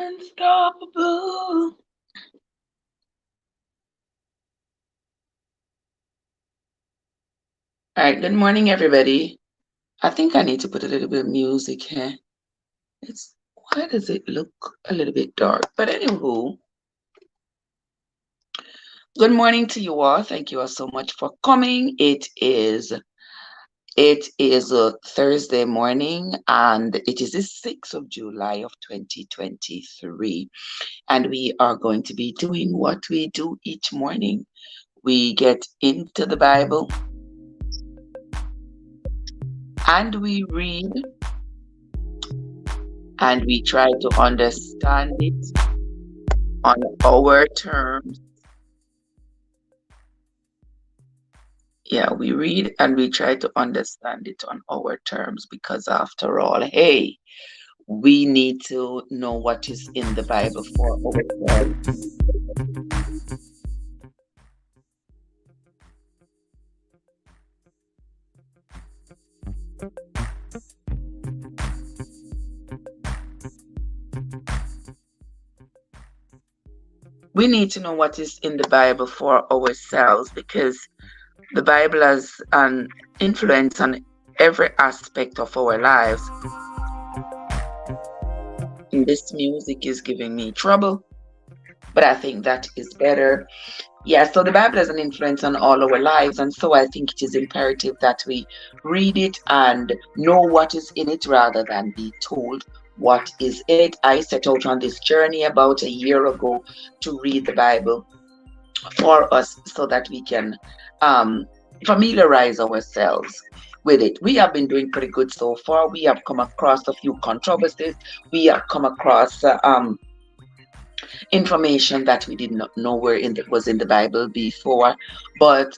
Unstoppable. All right, good morning, everybody. I think I need to put a little bit of music here. It's Why does it look a little bit dark? But anywho, good morning to you all. Thank you all so much for coming. It is a Thursday morning, and it is the 6th of July of 2023. And we are going to be doing what we do each morning. We get into the Bible and we read and we try to understand it on our terms. Yeah, we read and we try to understand it on our terms because, after all, hey, we need to know what is in the Bible for ourselves. We need to know what is in the Bible for ourselves because the Bible has an influence on every aspect of our lives. And this music is giving me trouble, but I think that is better. Yeah, so the Bible has an influence on all our lives, and so I think it is imperative that we read it and know what is in it rather than be told what is in it. I set out on this journey about a year ago to read the Bible for us so that we can familiarize ourselves with it. We have been doing pretty good so far. We have come across a few controversies. We have come across information that we did not know was in the Bible before, but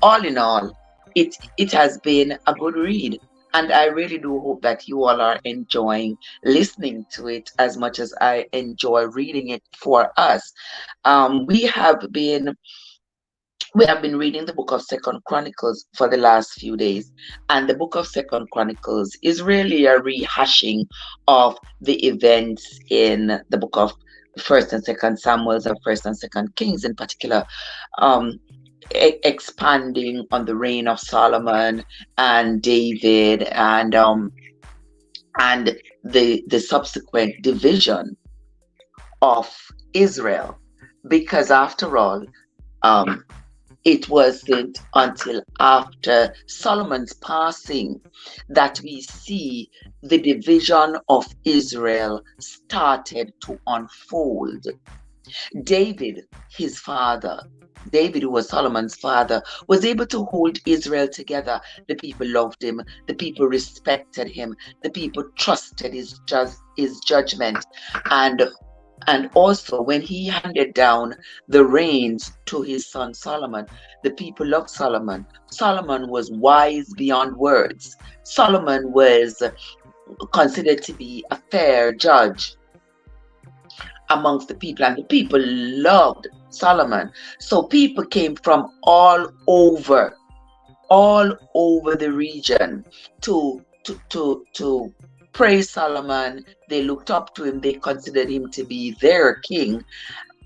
all in all, it has been a good read, and I really do hope that you all are enjoying listening to it as much as I enjoy reading it for us. We have been reading the book of Second Chronicles for the last few days, and the book of Second Chronicles is really a rehashing of the events in the book of First and Second Samuels and First and Second Kings in particular, um, expanding on the reign of Solomon and David, and the subsequent division of Israel, because after all, um, it wasn't until after Solomon's passing that we see the division of Israel started to unfold. David, his father, David, who was Solomon's father, was able to hold Israel together. The people loved him. The people respected him. The people trusted his judgment. And also, when he handed down the reins to his son Solomon, the people loved Solomon. Solomon was wise beyond words. Solomon was considered to be a fair judge amongst the people, and the people loved Solomon. So people came from all over the region to praise Solomon. They looked up to him. They considered him to be their king.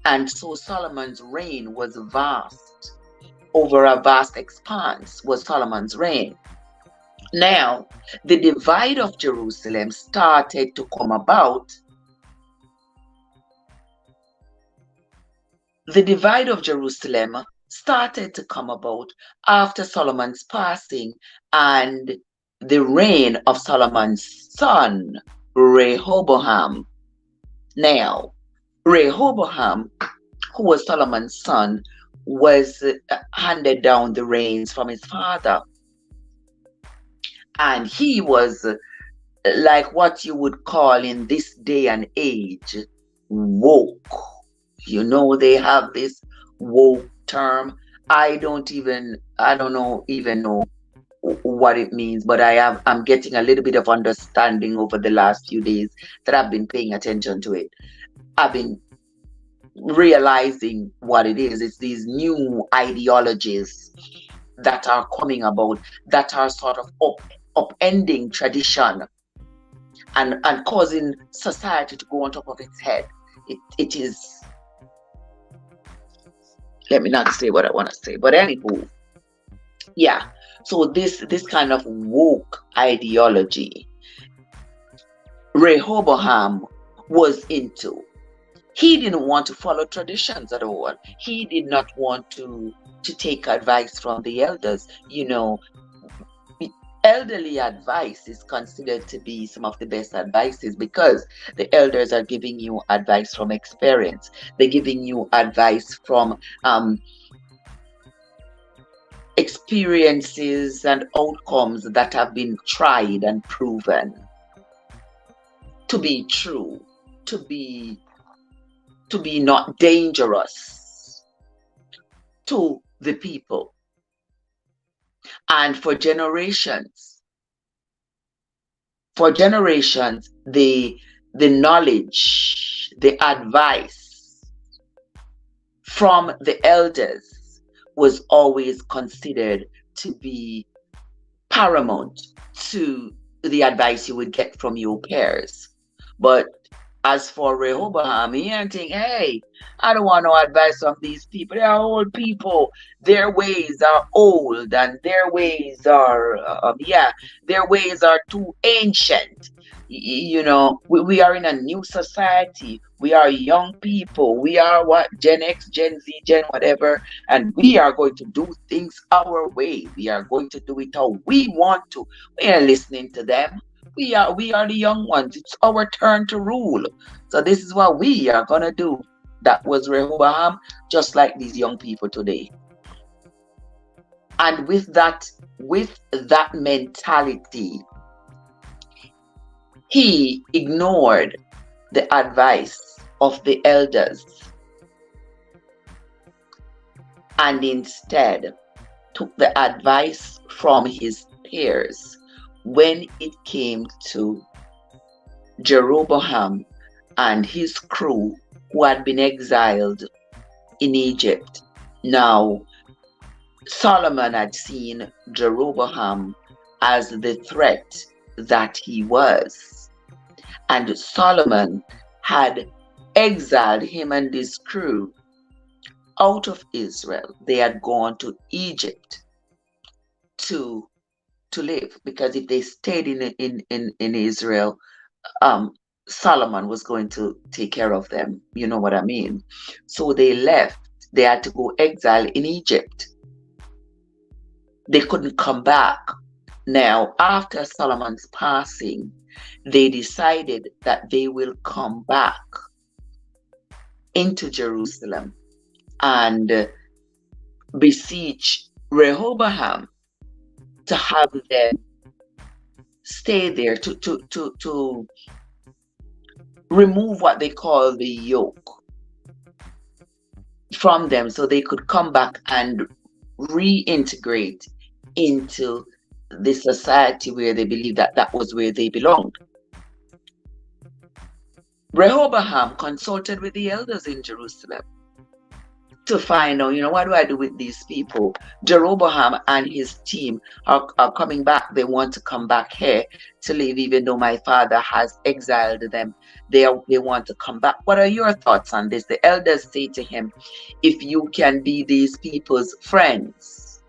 And so Solomon's reign was vast. Over a vast expanse was Solomon's reign. Now, the divide of Jerusalem started to come about. The divide of Jerusalem started to come about after Solomon's passing and the reign of Solomon's son, Rehoboam. Now, Rehoboam, who was Solomon's son, was handed down the reins from his father. And he was like what you would call in this day and age, woke. You know, they have this woke term. I don't even know what it means, but I'm getting a little bit of understanding over the last few days that I've been paying attention to it. I've been realizing what it is. It's these new ideologies that are coming about, that are sort of upending tradition, and causing society to go on top of its head. It is, let me not say what I want to say, but anywho, yeah. So this kind of woke ideology Rehoboam was into. He didn't want to follow traditions at all. He did not want to take advice from the elders. Elderly advice is considered to be some of the best advices because the elders are giving you advice from experience. They're giving you advice from experiences and outcomes that have been tried and proven to be true, to be not dangerous to the people. And for generations, the knowledge, the advice from the elders was always considered to be paramount to the advice you would get from your peers. But as for Rehoboam, he ain't think, hey, I don't want no advice from these people. They are old people. Their ways are old, and their ways are, their ways are too ancient. We are in a new society. We are young people. We are what, Gen X, Gen Z, Gen whatever, and we are going to do things our way. We are going to do it how we want to. We are listening to them. We are the young ones. It's our turn to rule. So this is what we are gonna do. That was Rehoboam, just like these young people today. And with that mentality, he ignored the advice of the elders and instead took the advice from his peers when it came to Jeroboam and his crew who had been exiled in Egypt. Now, Solomon had seen Jeroboam as the threat that he was. And Solomon had exiled him and his crew out of Israel. They had gone to Egypt to live, because if they stayed in Israel, Solomon was going to take care of them. You know what I mean? So they left. They had to go exile in Egypt. They couldn't come back. Now, after Solomon's passing, they decided that they will come back into Jerusalem and beseech Rehoboam to have them stay there, to remove what they call the yoke from them, so they could come back and reintegrate into the society where they believed that was where they belonged. Rehoboam consulted with the elders in Jerusalem to find out, what do I do with these people? Jeroboam and his team are coming back. They want to come back here to live, even though my father has exiled them. They want to come back. What are your thoughts on this? The elders say to him, if you can be these people's friends,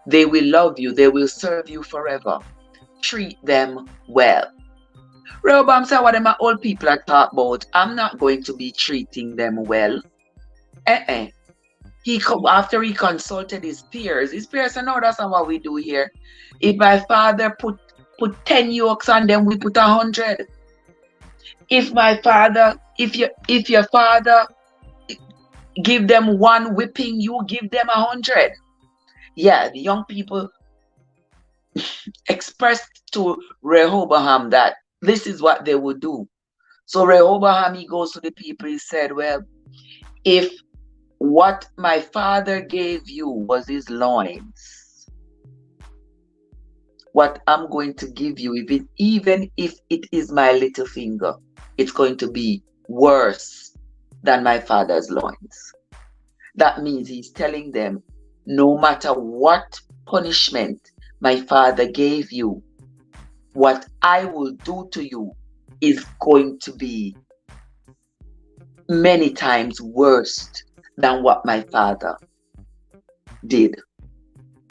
they will love you. They will serve you forever. Treat them well. Rehoboam said, what my old people are talking about? I'm not going to be treating them well. After he consulted his peers said, no, that's not what we do here. If my father put 10 yokes on them, we put 100. If your father give them one whipping, you give them 100. Yeah, the young people expressed to Rehoboam that this is what they would do. So Rehoboam, he goes to the people, he said, well, if what my father gave you was his loins, what I'm going to give you, even if it is my little finger, it's going to be worse than my father's loins. That means he's telling them, no matter what punishment my father gave you, what I will do to you is going to be many times worse than what my father did.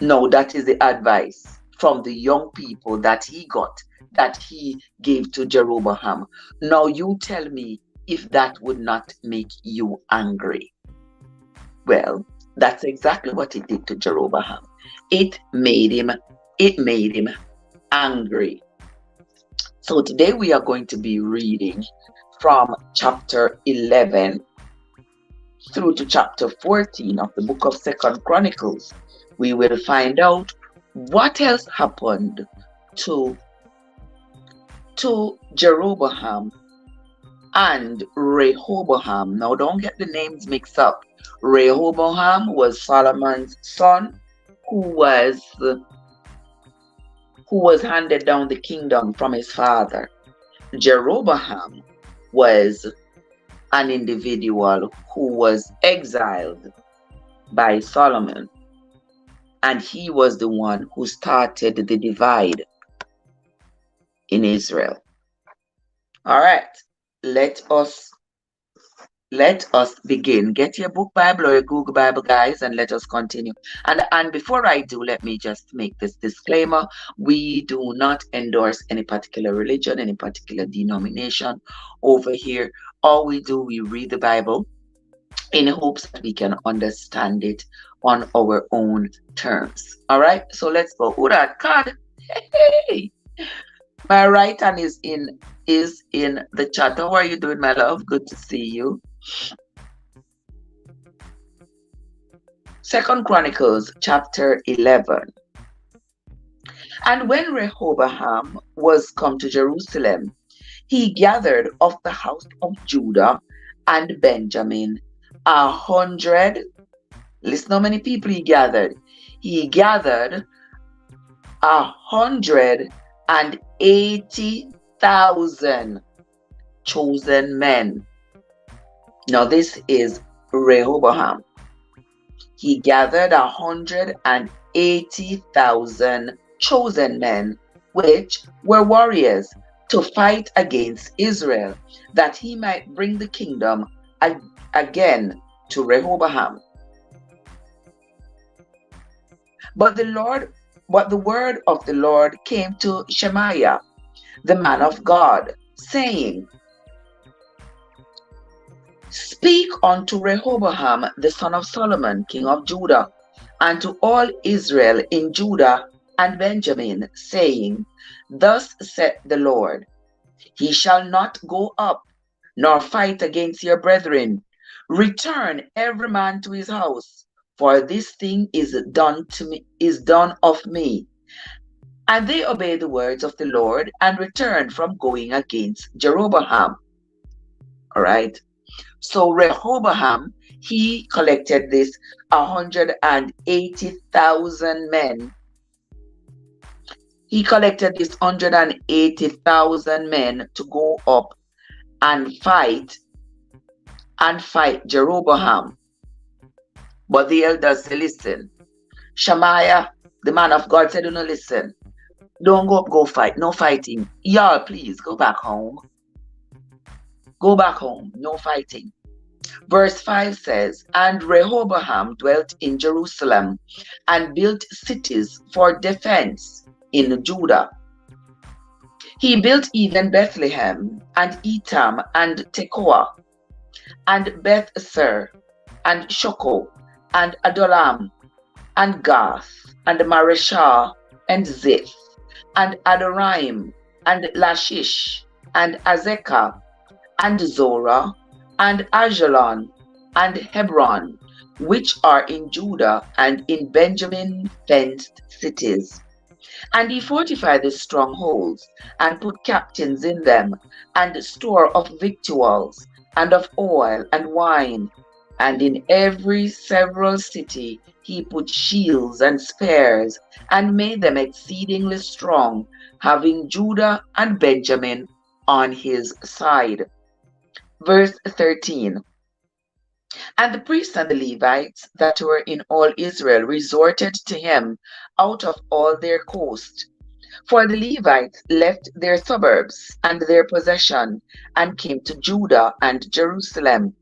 No, that is the advice from the young people that he got, that he gave to Jeroboam. Now you tell me if that would not make you angry. Well, that's exactly what it did to Jeroboam. It made him, it made him angry. So today we are going to be reading from chapter 11 through to chapter 14 of the book of Second Chronicles. We will find out what else happened to Jeroboam and Rehoboam. Now don't get the names mixed up. Rehoboam was Solomon's son who was handed down the kingdom from his father. Jeroboam was an individual who was exiled by Solomon, and he was the one who started the divide in Israel. All right, let us begin. Get your book Bible or your Google Bible, guys, and let us continue. And before I do, let me just make this disclaimer. We do not endorse any particular religion, any particular denomination over here. All we do, we read the Bible in hopes that we can understand it on our own terms. All right, so let's go. Oh, that card. Hey, my right hand is in the chat. How are you doing, my love? Good to see you. Second Chronicles chapter 11. And when Rehoboam was come to Jerusalem, he gathered of the house of Judah and Benjamin 100. Listen how many people he gathered. He gathered 180,000 chosen men. Now this is Rehoboam. He gathered 180,000 chosen men, which were warriors, to fight against Israel, that he might bring the kingdom again to Rehoboam. But the word of the Lord came to Shemaiah, the man of God, saying, Speak unto Rehoboam, the son of Solomon, king of Judah, and to all Israel in Judah and Benjamin, saying, Thus saith the Lord, He shall not go up, nor fight against your brethren. Return every man to his house, for this thing is done of me. And they obeyed the words of the Lord, and returned from going against Jeroboam. All right. So Rehoboam, he collected this 180,000 men. He collected this 180,000 men to go up and fight Jeroboam. But the elders said, listen, Shemaiah, the man of God, said, no, listen, don't go up, go fight, no fighting. Y'all, please go back home. Go back home, no fighting. Verse 5 says, And Rehoboam dwelt in Jerusalem and built cities for defense in Judah. He built even Bethlehem and Etam and Tekoa and Beth-ser and Shoko and Adullam and Gath and Mareshah and Ziph and Adoraim and Lachish and Azekah and Zorah and Ajalon and Hebron, which are in Judah and in Benjamin fenced cities. And he fortified the strongholds, and put captains in them, and store of victuals, and of oil and wine. And in every several city he put shields and spears, and made them exceedingly strong, having Judah and Benjamin on his side. Verse 13. And the priests and the Levites that were in all Israel resorted to him out of all their coast, For the Levites left their suburbs and their possession and came to Judah and Jerusalem.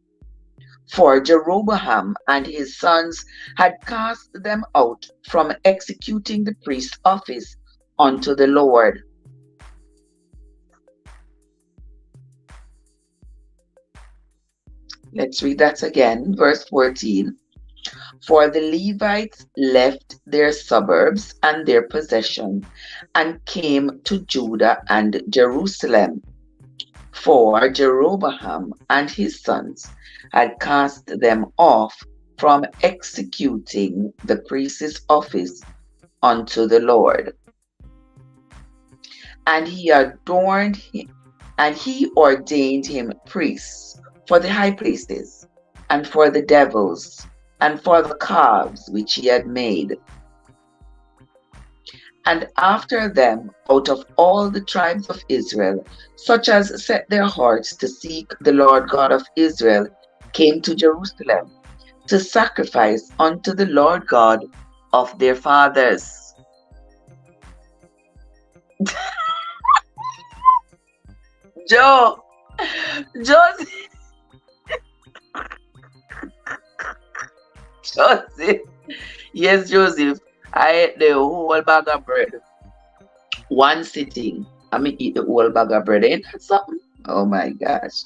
For Jeroboam and his sons had cast them out from executing the priest's office unto the Lord. Let's read that again, verse 14. For the Levites left their suburbs and their possession and came to Judah and Jerusalem. For Jeroboam and his sons had cast them off from executing the priest's office unto the Lord. And he ordained him priests for the high places, and for the devils, and for the calves which he had made. And after them, out of all the tribes of Israel, such as set their hearts to seek the Lord God of Israel, came to Jerusalem to sacrifice unto the Lord God of their fathers. Joseph, yes, Joseph, I ate the whole bag of bread. One sitting. I mean, eat the whole bag of bread. Ain't that something? Oh my gosh.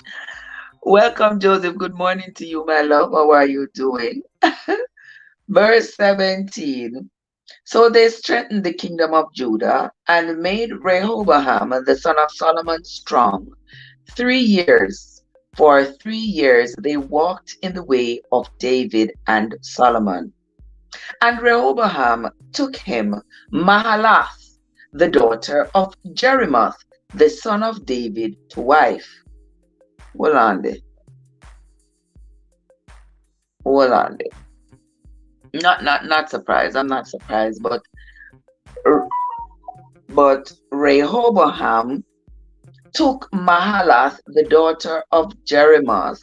Welcome, Joseph. Good morning to you, my love. How are you doing? Verse 17. So they strengthened the kingdom of Judah and made Rehoboam, the son of Solomon, strong. 3 years. For 3 years they walked in the way of David and Solomon. And Rehoboam took him Mahalath, the daughter of Jeremoth, the son of David, to wife. Hold on there. Not surprised. I'm not surprised, but Rehoboam took Mahalath, the daughter of Jeremoth,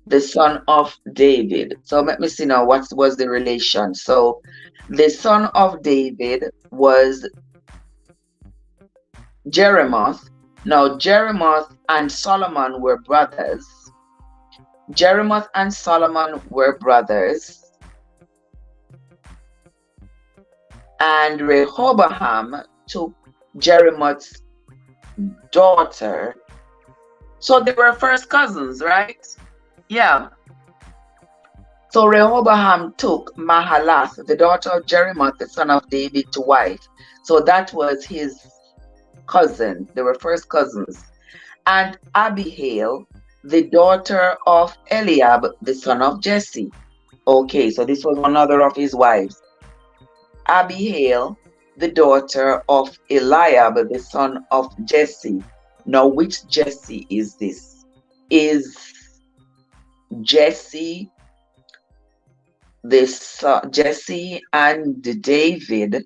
the son of David. So let me see now what was the relation. So the son of David was Jeremoth. Now Jeremoth and Solomon were brothers. Jeremoth and Solomon were brothers. And Rehoboam took Jeremoth's daughter. So they were first cousins, right? Yeah. So Rehoboam took Mahalath, the daughter of Jeremoth, the son of David, to wife. So that was his cousin. They were first cousins. And Abihail, the daughter of Eliab, the son of Jesse. Okay, so this was another of his wives. Abihail, the daughter of Eliab, the son of Jesse. Now, which Jesse is this? Is Jesse Jesse and David?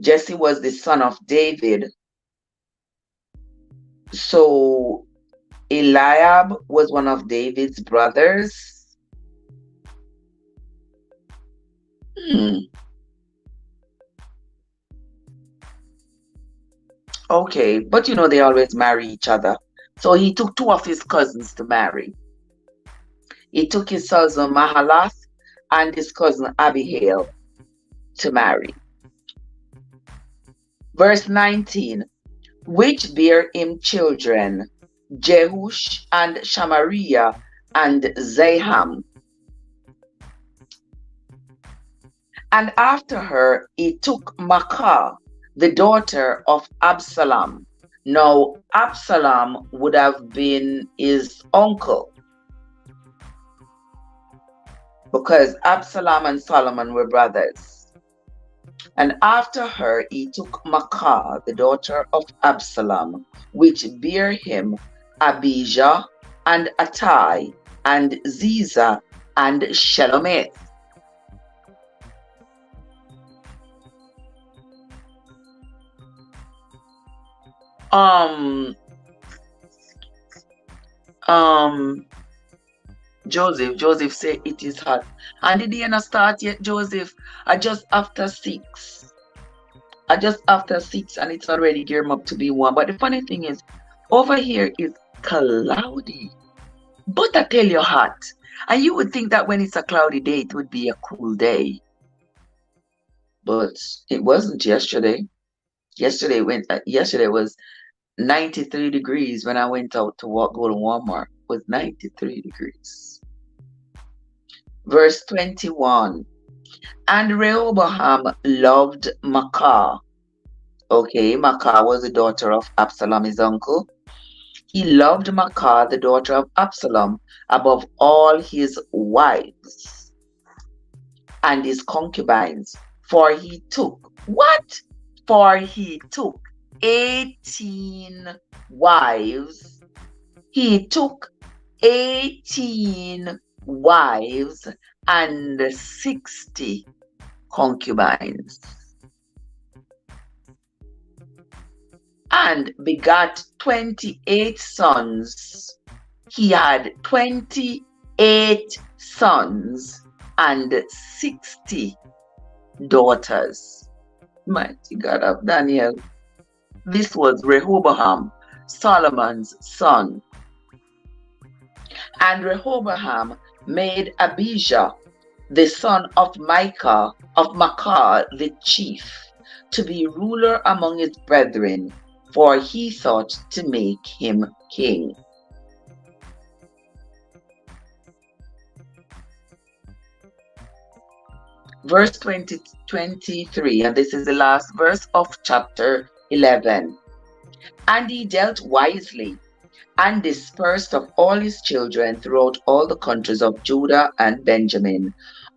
Jesse was the son of David. So Eliab was one of David's brothers. Okay, but you know they always marry each other. So he took 2 of his cousins to marry. He took his cousin Mahalath and his cousin Abihail to marry. Verse 19, which bare him children, Jehush and Shamariah and Zaham. And after her he took Maacah, the daughter of Absalom. Now Absalom would have been his uncle, because Absalom and Solomon were brothers. And after her he took Maacah, the daughter of Absalom, which bare him Ahijah and Attai and Ziza and Shelomith. Joseph said it is hot. And the day not start yet, Joseph. I just after 6. I just after 6 and it's already gearing up to be 1. But the funny thing is, over here is cloudy. But I tell you hot. And you would think that when it's a cloudy day, it would be a cool day. But it wasn't yesterday. Yesterday was 93 degrees when I went out to go to Walmart. It was 93 degrees. Verse 21. And Rehoboam loved Maacah. Okay, Maacah was the daughter of Absalom, his uncle. He loved Maacah, the daughter of Absalom, above all his wives and his concubines. For he took, what? For he took 18 wives. He took 18 wives and 60 concubines. And begat 28 sons. He had 28 sons and 60 daughters. Mighty God of Daniel. This was Rehoboam, Solomon's son. And Rehoboam made Ahijah, the son of Maacah, the chief, to be ruler among his brethren, for he thought to make him king. Verse 23, and this is the last verse of chapter 11. And he dealt wisely, and dispersed of all his children throughout all the countries of Judah and Benjamin,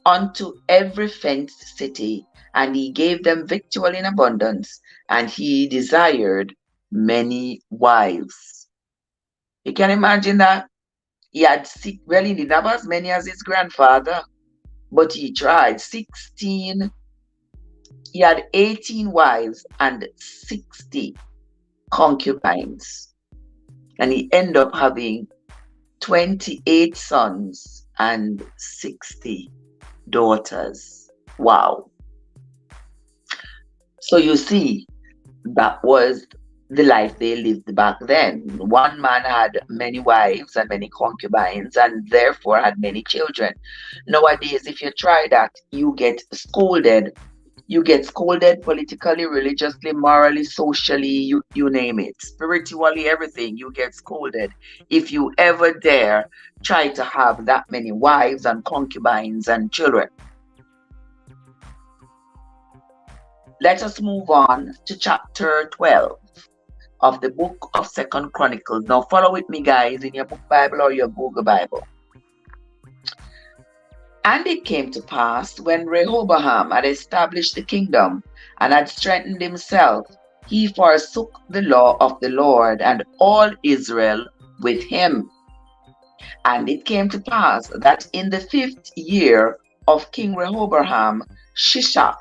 unto every fenced city, and he gave them victual in abundance, and he desired many wives. You can imagine that? He had he didn't have as many as his grandfather, but he tried. 16, he had 18 wives and 60 concubines. And he ended up having 28 sons and 60 daughters. Wow. So you see, that was the life they lived back then. One man had many wives and many concubines and therefore had many children. Nowadays, if you try that, you get scolded. You get scolded politically, religiously, morally, socially, you name it. Spiritually, everything, you get scolded. If you ever dare try to have that many wives and concubines and children. Let us move on to chapter 12 of the book of 2 Chronicles. Now follow with me, guys, in your book Bible or your Google Bible. And it came to pass, when Rehoboam had established the kingdom and had strengthened himself, he forsook the law of the Lord and all Israel with him. And it came to pass that in the 5th year of King Rehoboam, Shishak,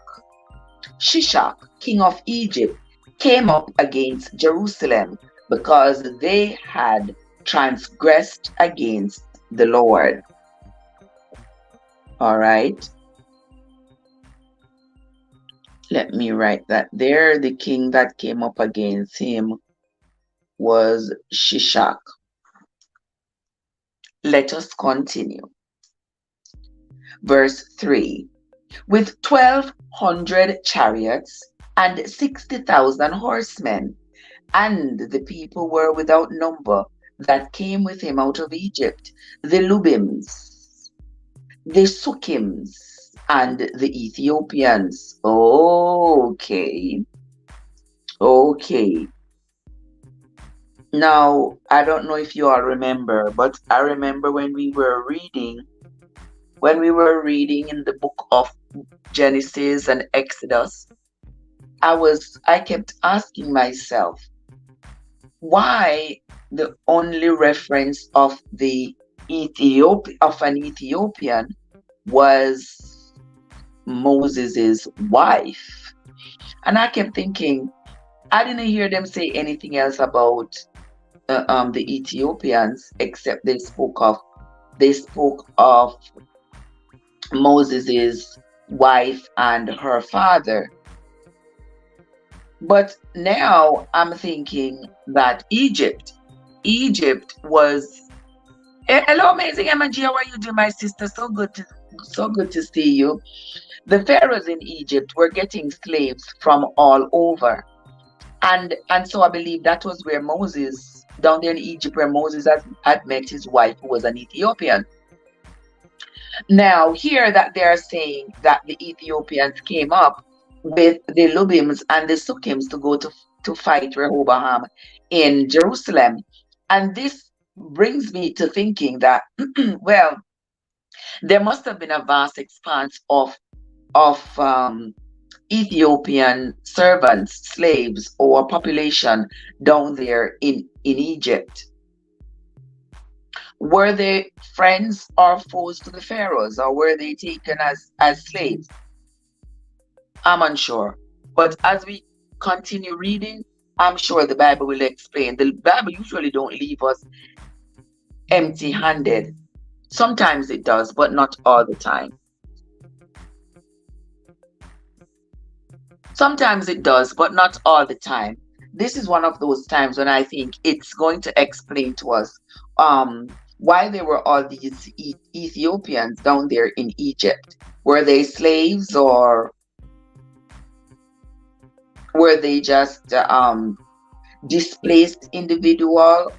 king of Egypt, came up against Jerusalem, because they had transgressed against the Lord. All right. Let me write that there. The king that came up against him was Shishak. Let us continue. Verse 3. With 1,200 chariots and 60,000 horsemen, and the people were without number that came with him out of Egypt, the Lubims, the Sukkims, and the Ethiopians. Okay. Now, I don't know if you all remember, but I remember when we were reading in the book of Genesis and Exodus, I kept asking myself, why the only reference of an Ethiopian was Moses's wife? And I kept thinking, I didn't hear them say anything else about the Ethiopians, except they spoke of Moses's wife and her father. But now I'm thinking that Egypt was. Hello, amazing Emma G. How are you doing, my sister? So good to see you. The pharaohs in Egypt were getting slaves from all over, and so I believe that was where Moses, down there in Egypt, where Moses had met his wife, who was an Ethiopian. Now, here that they are saying that the Ethiopians came up with the Lubims and the Sukkims to go to fight Rehoboam in Jerusalem. And this brings me to thinking that, well, there must have been a vast expanse of Ethiopian servants, slaves, or population down there in Egypt. Were they friends or foes to the pharaohs, or were they taken as slaves? I'm unsure. But as we continue reading, I'm sure the Bible will explain. The Bible usually don't leave us empty-handed. Sometimes it does, but not all the time. Sometimes it does, but not all the time. This is one of those times when I think it's going to explain to us why there were all these Ethiopians down there in Egypt. Were they slaves, or were they just displaced individuals,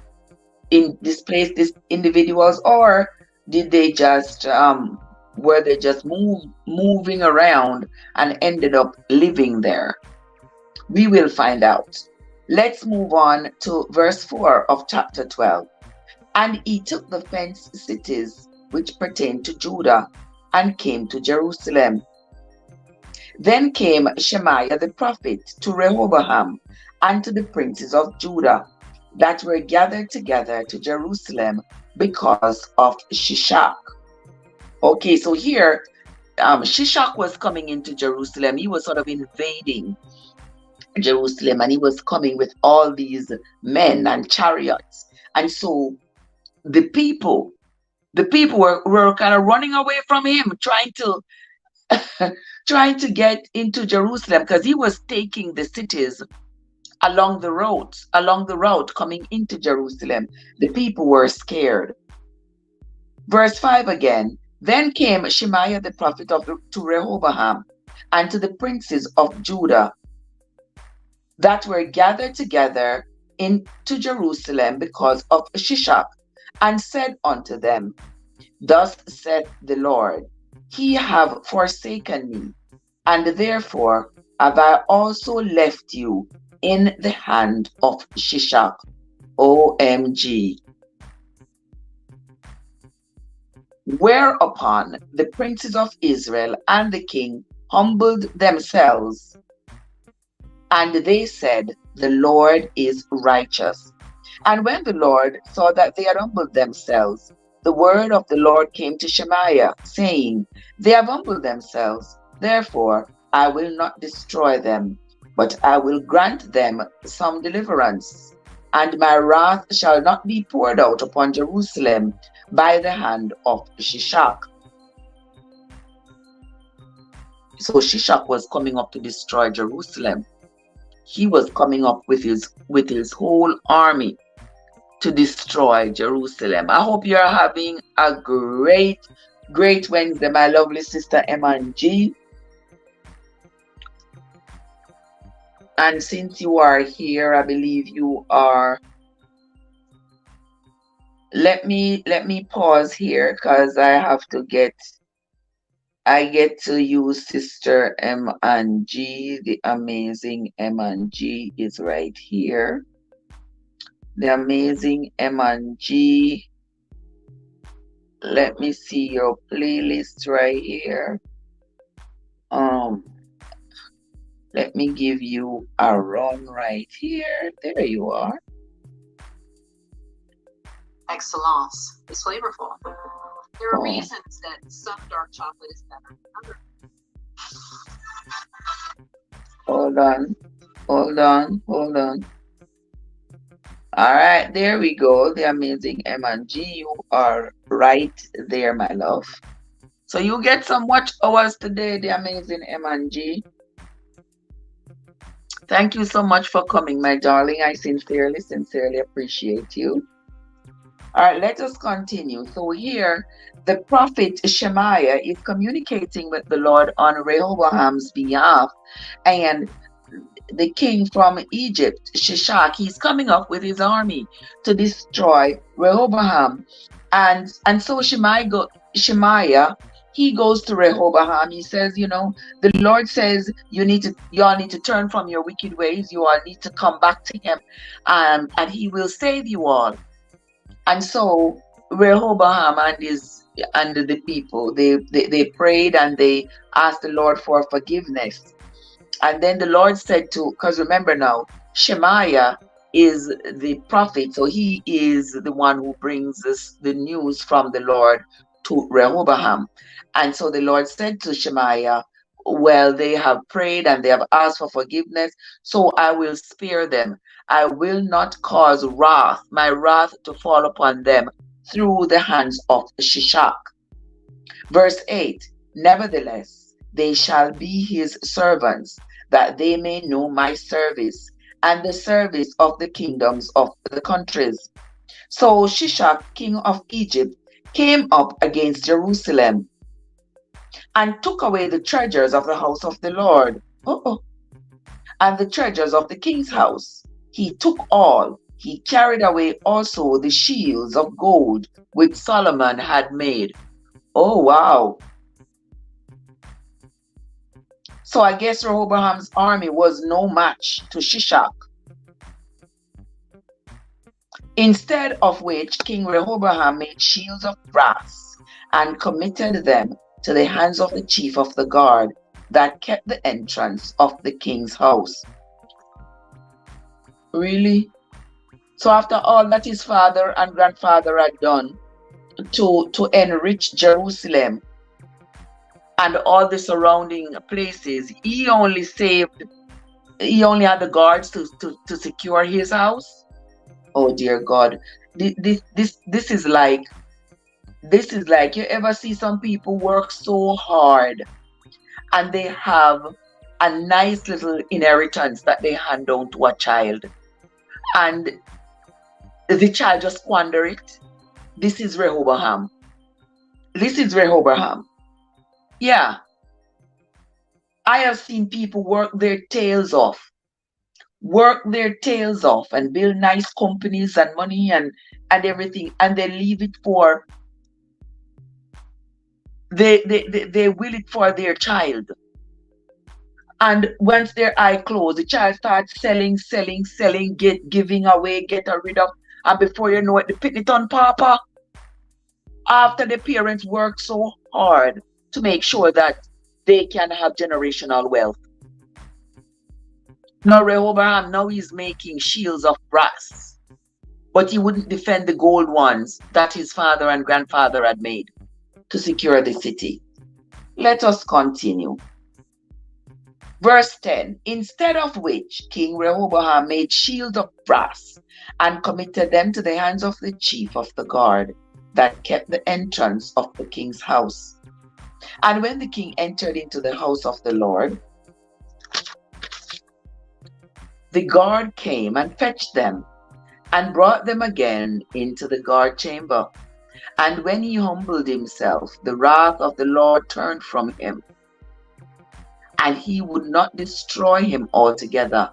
or did they just were they just moving around and ended up living there? We will find out. Let's move on to verse 4 of chapter 12. And he took the fenced cities which pertained to Judah and came to Jerusalem. Then came Shemaiah the prophet to Rehoboam and to the princes of Judah that were gathered together to Jerusalem because of Shishak. Okay, so here Shishak was coming into Jerusalem. He was sort of invading Jerusalem, and he was coming with all these men and chariots. And so the people were kind of running away from him, trying to get into Jerusalem, because he was taking the cities along the route coming into Jerusalem. The people were scared. Verse 5 again. Then came Shemaiah the prophet to Rehoboam and to the princes of Judah that were gathered together into Jerusalem because of Shishak, and said unto them, Thus saith the Lord, He have forsaken me, and therefore have I also left you in the hand of Shishak. OMG. Whereupon the princes of Israel and the king humbled themselves, and they said, The Lord is righteous. And when the Lord saw that they had humbled themselves, the word of the Lord came to Shemaiah, saying, They have humbled themselves, therefore I will not destroy them, but I will grant them some deliverance, and my wrath shall not be poured out upon Jerusalem by the hand of Shishak. So Shishak was coming up to destroy Jerusalem. He was coming up with his whole army to destroy Jerusalem. I hope you're having a great Wednesday, my lovely sister Emma-G. And since you are here, I believe you are. Let me pause here, because I get to use Sister M&G. The amazing M&G is right here. The amazing M&G. Let me see your playlist right here. Let me give you a run right here. There you are. Excellence is flavorful. There are reasons that some dark chocolate is better than others. Hold on. All right, there we go. The amazing M&G. You are right there, my love. So you get some watch hours today, the amazing M&G. Thank you so much for coming, my darling. I sincerely, sincerely appreciate you. All right, let us continue. So here, the prophet Shemaiah is communicating with the Lord on Rehoboam's behalf, and the king from Egypt, Shishak, he's coming up with his army to destroy Rehoboam. And so Shemaiah, he goes to Rehoboam. He says, the Lord says you all need to turn from your wicked ways. You all need to come back to him, and he will save you all. And so Rehoboam and the people, they prayed and they asked the Lord for forgiveness. And then the Lord said because remember now, Shemaiah is the prophet, so he is the one who brings us the news from the Lord to Rehoboam. And so the Lord said to Shemaiah, well, they have prayed and they have asked for forgiveness, so I will spare them. I will not cause my wrath to fall upon them through the hands of Shishak. Verse 8, nevertheless, they shall be his servants, that they may know my service and the service of the kingdoms of the countries. So Shishak, king of Egypt, came up against Jerusalem and took away the treasures of the house of the Lord, and the treasures of the king's house. He took all. He carried away also the shields of gold which Solomon had made. Oh, wow. So I guess Rehoboam's army was no match to Shishak. Instead of which, King Rehoboam made shields of brass and committed them to the hands of the chief of the guard that kept the entrance of the king's house. Really? So after all that his father and grandfather had done to enrich Jerusalem and all the surrounding places, he only had the guards to secure his house. Oh dear God. This is like you ever see some people work so hard and they have a nice little inheritance that they hand down to a child, and the child just squander it. This is Rehoboam. Yeah. I have seen people work their tails off and build nice companies and money and everything, and they leave it for they will it for their child. And once their eye closed, the child starts selling, giving away, get rid of, and before you know it, they put it on papa. After the parents work so hard to make sure that they can have generational wealth. Now Rehoboam, now he's making shields of brass, but he wouldn't defend the gold ones that his father and grandfather had made to secure the city. Let us continue. Verse 10, instead of which King Rehoboam made shields of brass and committed them to the hands of the chief of the guard that kept the entrance of the king's house. And when the king entered into the house of the Lord, the guard came and fetched them and brought them again into the guard chamber. And when he humbled himself, the wrath of the Lord turned from him, and he would not destroy him altogether.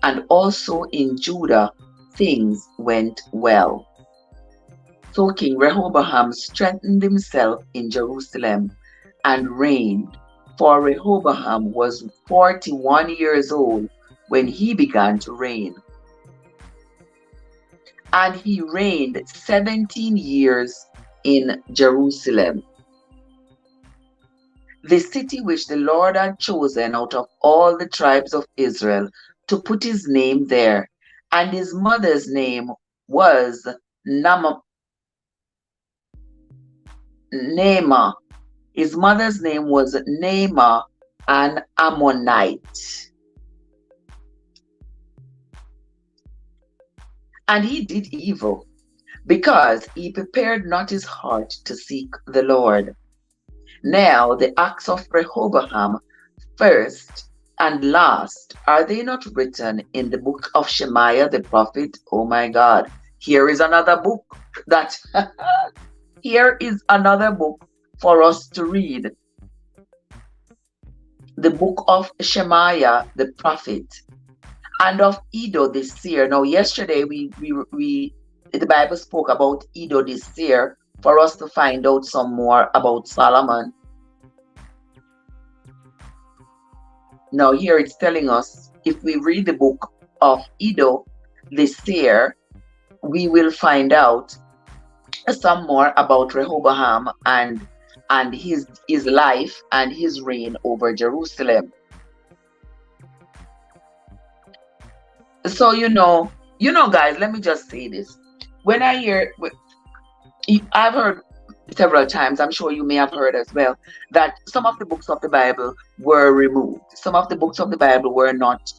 And also in Judah things went well. So King Rehoboam strengthened himself in Jerusalem and reigned, for Rehoboam was 41 years old when he began to reign. And he reigned 17 years in Jerusalem, the city which the Lord had chosen out of all the tribes of Israel to put his name there. And his mother's name was Naamah. His mother's name was Naamah, an Ammonite. And he did evil, because he prepared not his heart to seek the Lord. Now the acts of Rehoboam, first and last, are they not written in the book of Shemaiah the prophet? Oh my God. Here is another book that here is another book for us to read. The book of Shemaiah the prophet and of Edo the seer. Now, yesterday we the Bible spoke about Edo the seer for us to find out some more about Solomon. Now, here it's telling us if we read the book of Edo the seer, we will find out some more about Rehoboam and his life and his reign over Jerusalem. So guys, let me just say this. When I hear, I've heard several times, I'm sure you may have heard as well, that some of the books of the Bible were removed. Some of the books of the Bible were not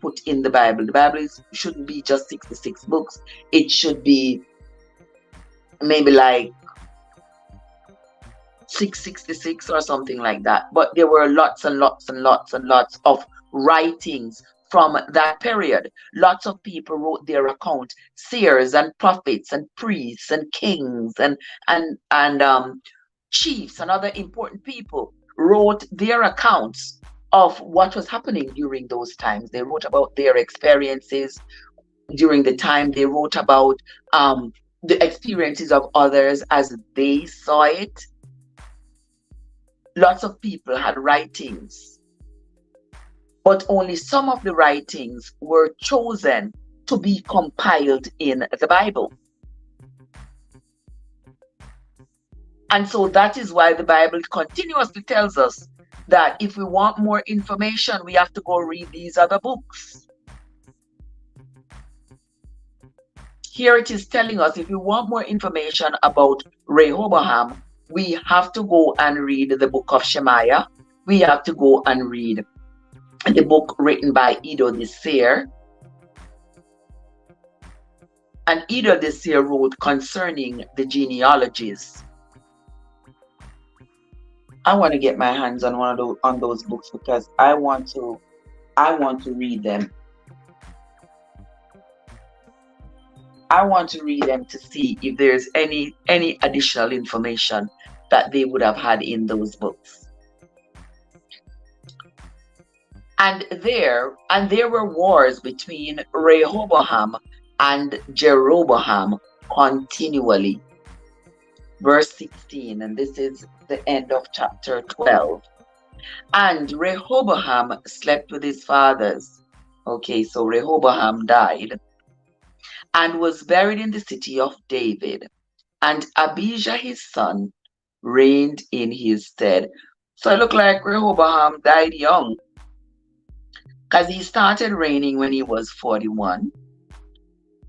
put in the Bible. The Bible shouldn't be just 66 books. It should be maybe like 666 or something like that. But there were lots and lots and lots and lots of writings from that period. Lots of people wrote their account. Seers and prophets and priests and kings and chiefs and other important people wrote their accounts of what was happening during those times. They wrote about their experiences during the time. They wrote about the experiences of others as they saw it. Lots of people had writings, but only some of the writings were chosen to be compiled in the Bible. And so that is why the Bible continuously tells us that if we want more information, we have to go read these other books. Here it is telling us if we want more information about Rehoboam, we have to go and read the book of Shemaiah. We have to go and read the book written by Edo the seer. And Edo the seer wrote concerning the genealogies. I want to get my hands on those books because I want to read them. I want to read them to see if there's any additional information that they would have had in those books. And there were wars between Rehoboam and Jeroboam continually. Verse 16, and this is the end of chapter 12. And Rehoboam slept with his fathers. Okay, so Rehoboam died and was buried in the city of David. And Ahijah his son reigned in his stead. So it looked like Rehoboam died young, because he started reigning when he was 41.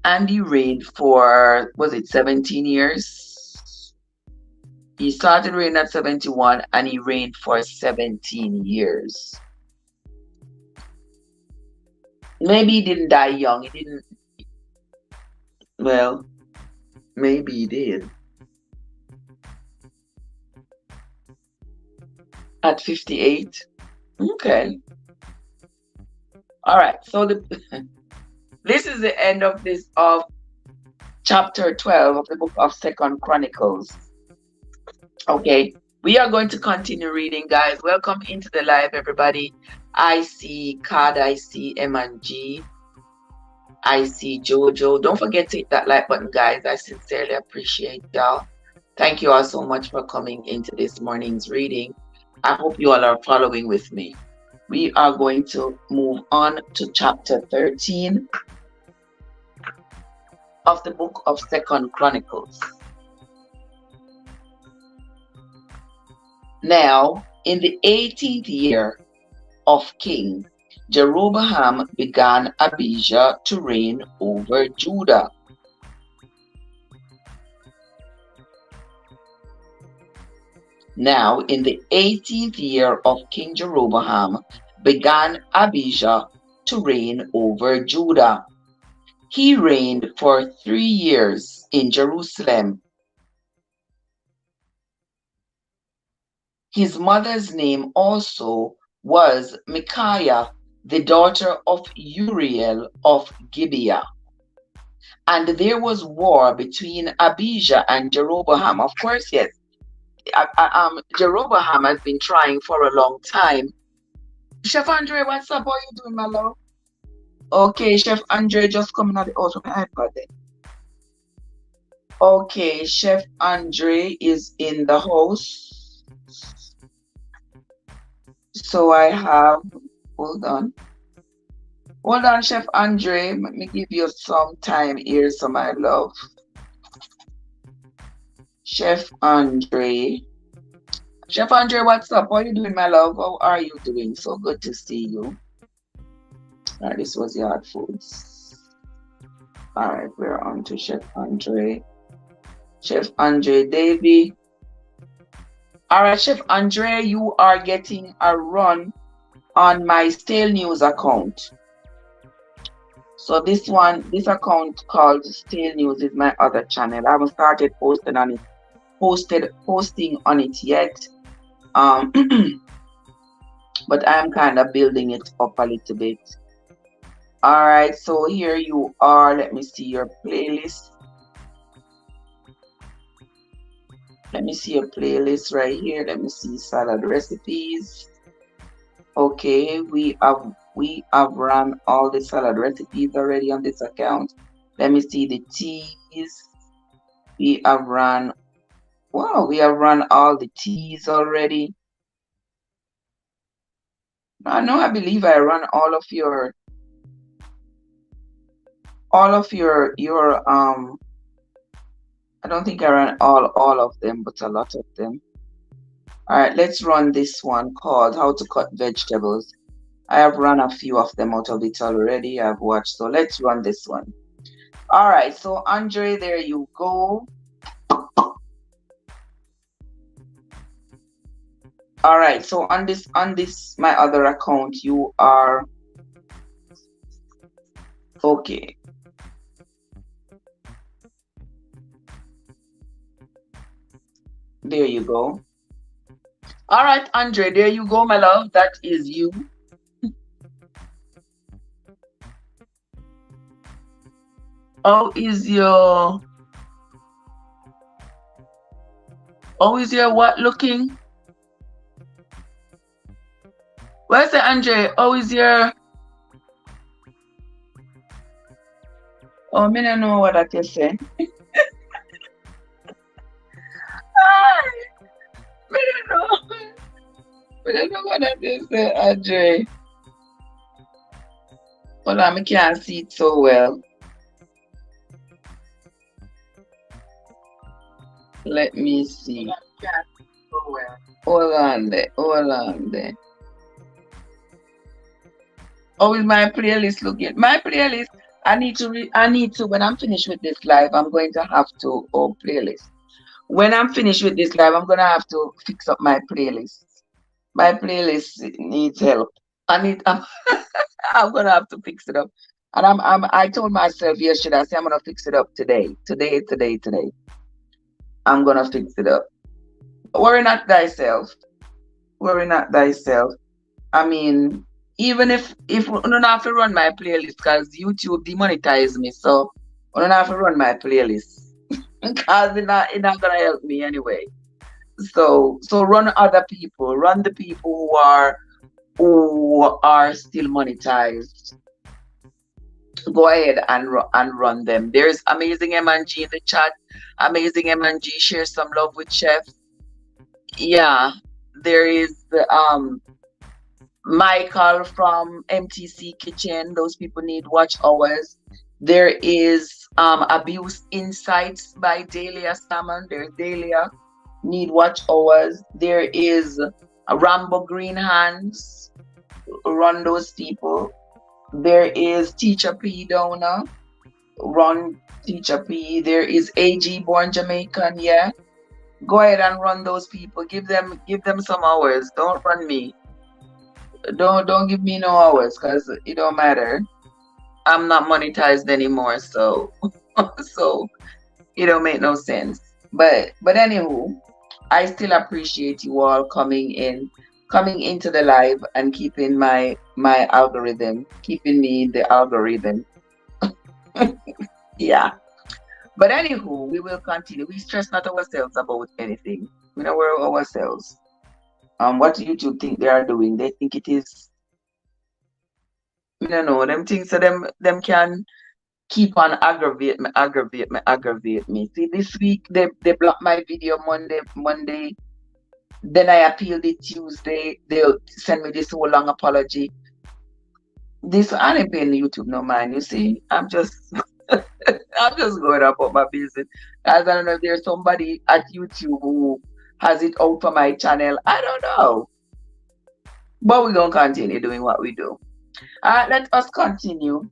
And he reigned for, was it 17 years? He started reigning at 71 and he reigned for 17 years. Maybe he didn't die young. He didn't. Well, maybe he did. At 58. Okay. All right. So this is the end of chapter 12 of the book of 2nd Chronicles. Okay. We are going to continue reading, guys. Welcome into the live, everybody. I see Card, I see M&G. I see Jojo. Don't forget to hit that like button, guys. I sincerely appreciate y'all. Thank you all so much for coming into this morning's reading. I hope you all are following with me. We are going to move on to chapter 13 of the book of 2nd Chronicles. Now, in the 18th year of King Jeroboam began Ahijah to reign over Judah. Now, in the 18th year of King Jeroboam began Ahijah to reign over Judah. He reigned for 3 years in Jerusalem. His mother's name also was Micaiah, the daughter of Uriel of Gibeah. And there was war between Abijah and Jeroboam. Of course, yes. Jeroboam has been trying for a long time. Chef Andre, what's up? How are you doing, my love? Okay, Chef Andre just coming out of my iPad then. Okay, Chef Andre is in the house. So I have, hold on. Hold on, Chef Andre. Let me give you some time here, so my love. Chef Andre. Chef Andre, what's up? How are you doing, my love? How are you doing? So good to see you. All right, this was Yard Foods. All right, we're on to Chef Andre. Chef Andre Davy. All right, Chef Andre, you are getting a run on my Stale News account. So this account called Stale News is my other channel. I haven't started posting on it yet. But I'm kind of building it up a little bit. All right, so here you are. Let me see your playlist. Let me see your playlist right here. Let me see salad recipes. Okay, we have run all the salad recipes already on this account. Let me see the teas. We have run all the teas already. I know, I believe I run all of your I don't think I ran all of them, but a lot of them. All right, let's run this one called How to Cut Vegetables. I have run a few of them out of it already. I've watched, so let's run this one. All right, so Andre, there you go. All right, so on this my other account, you are okay. There you go. All right, Andre, there you go, my love. That is you. How is your what looking? Where's the Andre? How is your me don't know what that you say. I don't know what that is, Andre. Hold on, I can't see it so well. Let me see. Hold on there. How is my playlist looking? My playlist, I need to, when I'm finished with this live, I'm going to have to, playlist. When I'm finished with this live, I'm going to have to fix up my playlist. My playlist needs help. I'm going to have to fix it up. And I told myself yesterday, I said, I'm going to fix it up today. I'm going to fix it up. Worry not thyself. I mean, even if I don't have to run my playlist, because YouTube demonetized me, so I don't have to run my playlist. Because it's not gonna help me anyway. So run the people who are still monetized. Go ahead and run them. There's Amazing M&G in the chat. Amazing M&G, share some love with Chef. Yeah, there is Michael from MTC Kitchen. Those people need watch hours. There is Abuse Insights by Dahlia Salmon. There's Dahlia, need watch hours. There is Rambo Green Hands. Run those people. There is Teacher P Donna. Run Teacher P. There is AG Born Jamaican. Yeah, go ahead and run those people. Give them some hours. Don't run me. Don't give me no hours, because it don't matter. I'm not monetized anymore, so so it don't make no sense. But anywho, I still appreciate you all coming in coming into the live and keeping my algorithm, keeping me in the algorithm. Yeah. But anywho, we will continue. We stress not ourselves about anything. We know we're ourselves. What do YouTube think they are doing? They think it is, you know, them things so them can keep on aggravate me. See, this week they blocked my video Monday. Then I appealed it Tuesday. They'll send me this whole long apology. This I ain't paying YouTube no mind. You see, I'm just I'm just going about my business. As I don't know if there's somebody at YouTube who has it out for my channel. I don't know. But we're gonna continue doing what we do. Let us continue.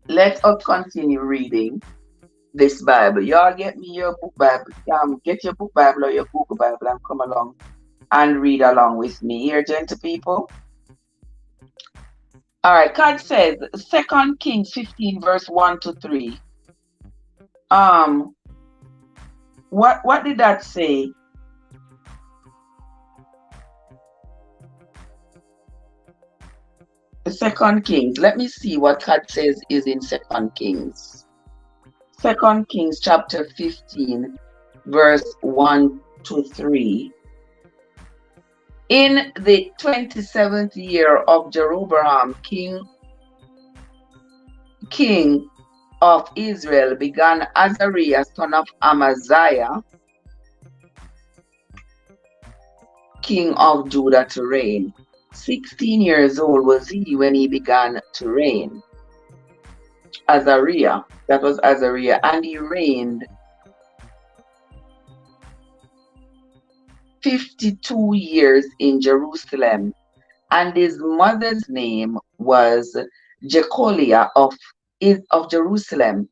Let us continue reading this Bible. Y'all get me your book Bible. Get your book Bible or your Google Bible and come along and read along with me here, gentle people. All right, God says, 2 Kings 15, verse 1 to 3. What did that say? Second Kings. Let me see what God says is in Second Kings. 2 Kings chapter 15, verse 1 to 3. In the 27th year of Jeroboam, king of Israel, began Azariah, son of Amaziah, king of Judah, to reign. 16 years old was he when he began to reign. Azariah, that was Azariah, and he reigned 52 years in Jerusalem, and his mother's name was Jecoliah of Jerusalem,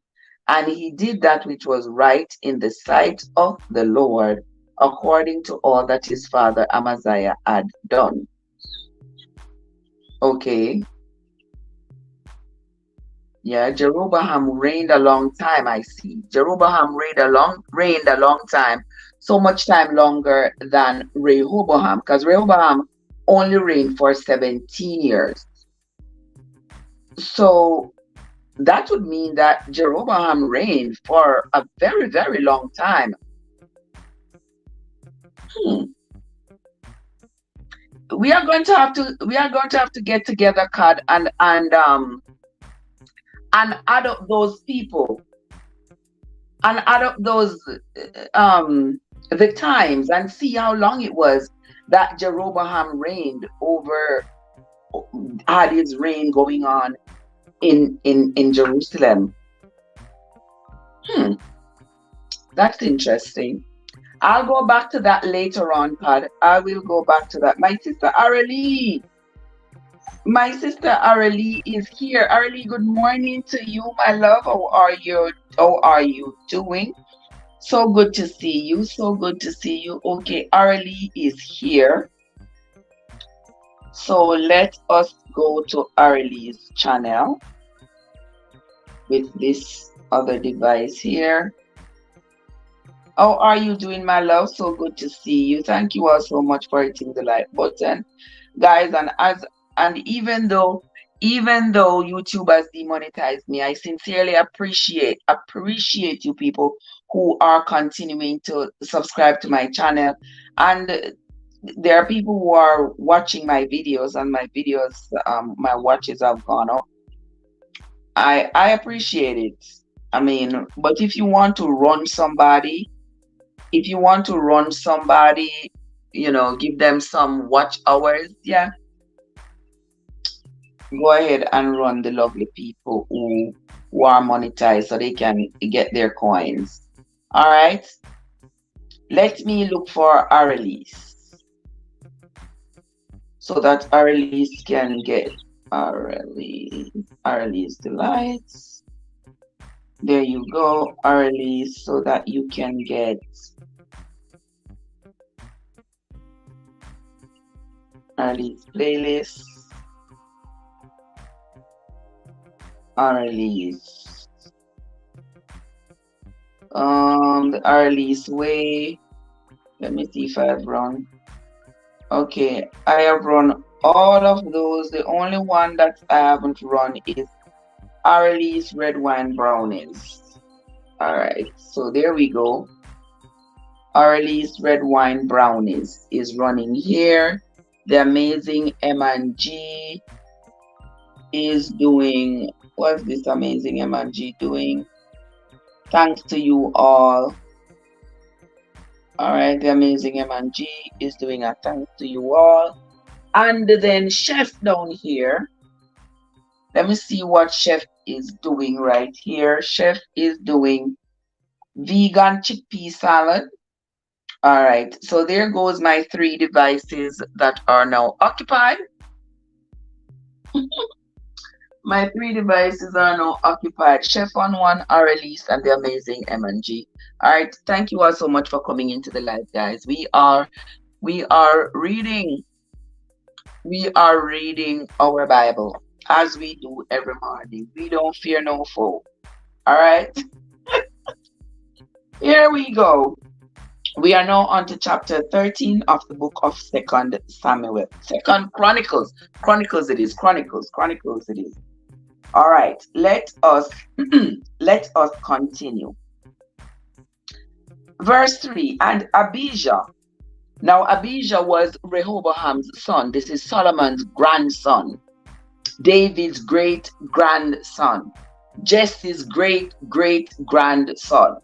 and he did that which was right in the sight of the Lord, according to all that his father Amaziah had done. Okay. Yeah, Jeroboam reigned a long time, I see. Jeroboam reigned a long time. So much time longer than Rehoboam, because Rehoboam only reigned for 17 years. So that would mean that Jeroboam reigned for a very, very long time. We are going to have to get together, Cad, and add up those people and add up those the times and see how long it was that Jeroboam reigned over, had his reign going on in Jerusalem. That's interesting. I'll go back to that later on, Pod. I will go back to that. My sister Aurelie is here. Aurelie, good morning to you, my love. How are you doing? So good to see you. So good to see you. Okay, Aurelie is here. So let us go to Aurelie's channel with this other device here. How are you doing, my love? So good to see you. Thank you all so much for hitting the like button, guys. And even though YouTube has demonetized me, I sincerely appreciate you people who are continuing to subscribe to my channel. And there are people who are watching my videos, and my videos, my watches have gone up. I appreciate it. I mean, but if you want to run somebody, you know, give them some watch hours, yeah, go ahead and run the lovely people who are monetized so they can get their coins. All right, let me look for Aurelie's so that Aurelie's can get Aurelie's Delights. There you go, Aurelie's, so that you can get Aurelie's playlist. Aurelie's the Aurelie's way. Let me see if I've run. Okay, I have run all of those. The only one that I haven't run is Arlie's red wine brownies. All right, so there we go. Arlie's red wine brownies is running here. The amazing M&G is doing, what's this amazing M&G doing? Thanks to you all. All right, the amazing M&G is doing a thanks to you all. And then Chef down here. Let me see what Chef is doing right here. Chef is doing vegan chickpea salad. All right, so there goes my 3 devices that are now occupied. My 3 devices are now occupied. Chef on one, Aurelis, and the amazing M&G. All right, thank you all so much for coming into the live, guys. We are reading our Bible as we do every morning. We don't fear no foe. All right, here we go. We are now on to chapter 13 of the book of Second Samuel. Second Chronicles. Chronicles it is. Chronicles it is. All right, let us let us continue. Verse 3, and Abijah. Now Abijah was Rehoboam's son. This is Solomon's grandson, David's great grandson, Jesse's great great grandson.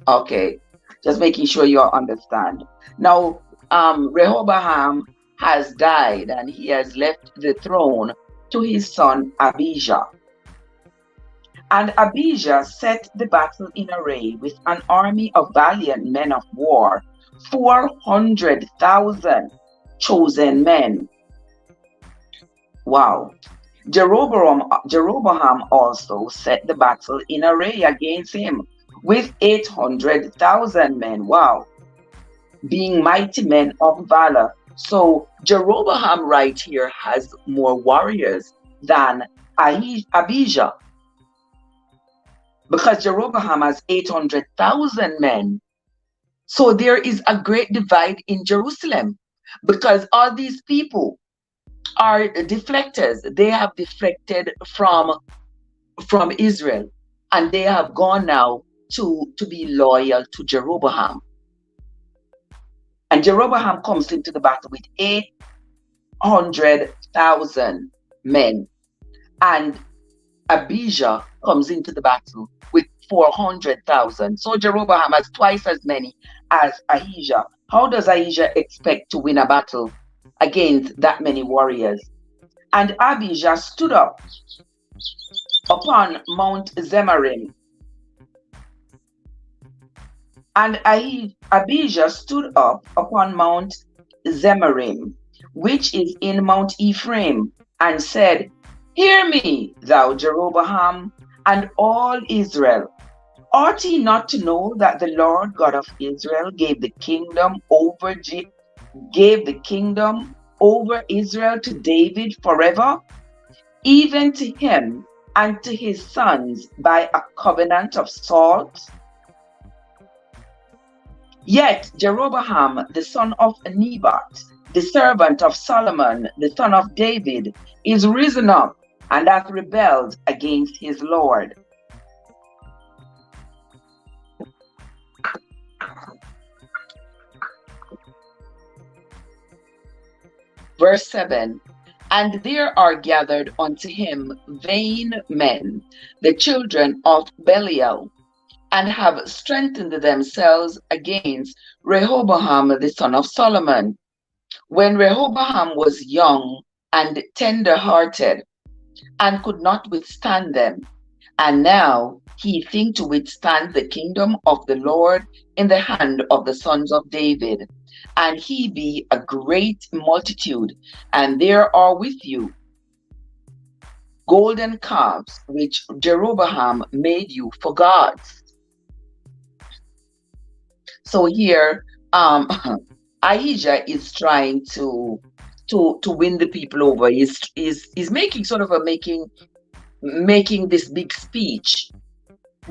Okay, just making sure you understand. Now, Rehoboam has died and he has left the throne to his son Abijah. And Abijah set the battle in array with an army of valiant men of war, 400,000 chosen men. Wow. Jeroboam also set the battle in array against him with 800,000 men. Wow. Being mighty men of valor. So Jeroboam right here has more warriors than Abijah, because Jeroboam has 800,000 men. So there is a great divide in Jerusalem because all these people are deflectors. They have deflected from Israel, and they have gone now to be loyal to Jeroboam. And Jeroboam comes into the battle with 800,000 men, and Abijah comes into the battle with 400,000. So Jeroboam has twice as many as Ahijah. How does Ahijah expect to win a battle against that many warriors? And Abijah stood up upon Mount Zemarim. And Abijah stood up upon Mount Zemarim, which is in Mount Ephraim, and said, Hear me, thou Jeroboam, and all Israel. Ought ye not to know that the Lord God of Israel gave the kingdom over Israel to David forever, even to him and to his sons by a covenant of salt? Yet Jeroboam, the son of Nebat, the servant of Solomon, the son of David, is risen up and hath rebelled against his Lord. Verse 7, and there are gathered unto him vain men, the children of Belial, and have strengthened themselves against Rehoboam the son of Solomon, when Rehoboam was young and tender-hearted, and could not withstand them. And now he think to withstand the kingdom of the Lord in the hand of the sons of David. And he be a great multitude, and there are with you golden calves, which Jeroboam made you for gods. So here, Ahijah is trying to win the people over. He's making sort of making this big speech,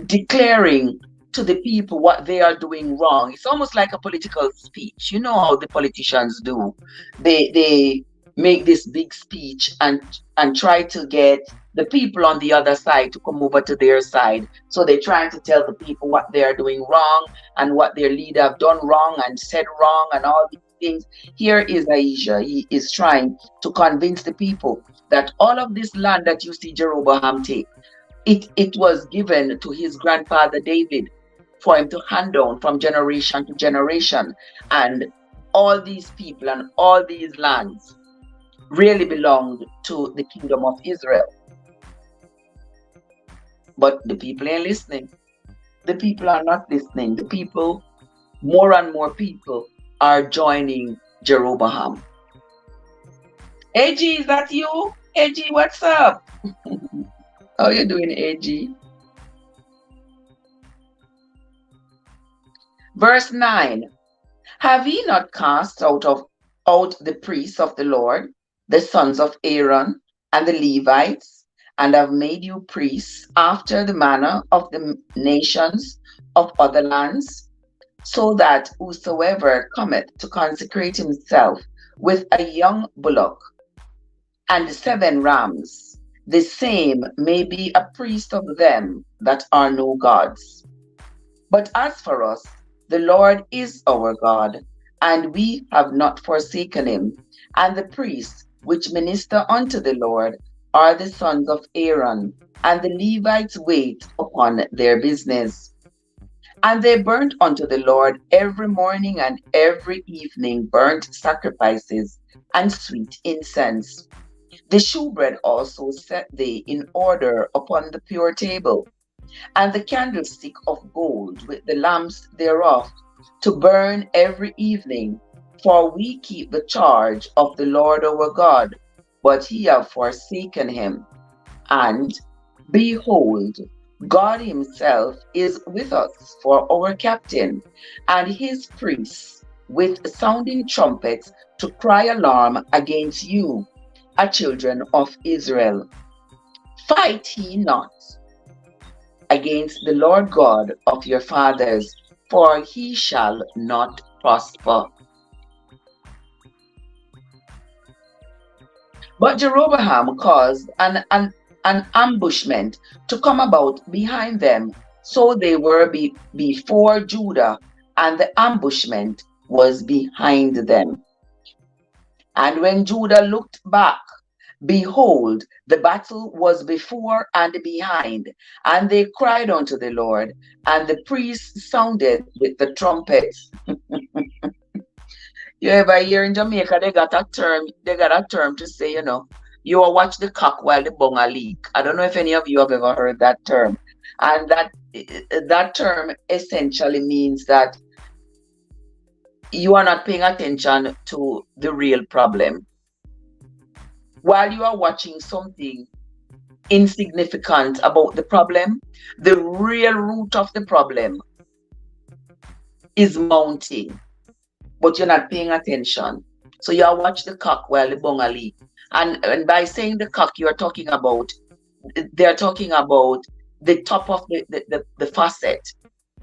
declaring to the people what they are doing wrong. It's almost like a political speech. You know how the politicians do. They make this big speech and try to get the people on the other side to come over to their side. So they're trying to tell the people what they are doing wrong and what their leader have done wrong and said wrong and all these things. Here is Ahijah. He is trying to convince the people that all of this land that you see Jeroboam take, it was given to his grandfather David for him to hand down from generation to generation. And all these people and all these lands really belonged to the kingdom of Israel. But the people ain't listening. The people are not listening. The people, more and more people, are joining Jeroboam. AG, is that you? AG, what's up? How you doing, AG? Verse 9. Have ye not cast out the priests of the Lord, the sons of Aaron, and the Levites, and have made you priests after the manner of the nations of other lands, so that whosoever cometh to consecrate himself with a young bullock and 7 rams, the same may be a priest of them that are no gods. But as for us, the Lord is our God, and we have not forsaken him. And the priests which minister unto the Lord are the sons of Aaron, and the Levites wait upon their business. And they burnt unto the Lord every morning and every evening burnt sacrifices and sweet incense. The shewbread also set they in order upon the pure table, and the candlestick of gold with the lamps thereof, to burn every evening. For we keep the charge of the Lord our God, but ye have forsaken him. And behold, God himself is with us for our captain, and his priests with sounding trumpets to cry alarm against you, children of Israel. Fight ye not against the Lord God of your fathers, for he shall not prosper. But Jeroboam caused an ambushment to come about behind them, so they were before Judah, and the ambushment was behind them. And when Judah looked back, behold, the battle was before and behind, and they cried unto the Lord, and the priests sounded with the trumpets. You ever hear in Jamaica, they got a term to say, you will watch the cock while the bung a leak. I don't know if any of you have ever heard that term. And that term essentially means that you are not paying attention to the real problem. While you are watching something insignificant about the problem, the real root of the problem is mounting, but you're not paying attention. So you watch the cock while the bung a leak. And by saying the cock, they're talking about the top of the faucet,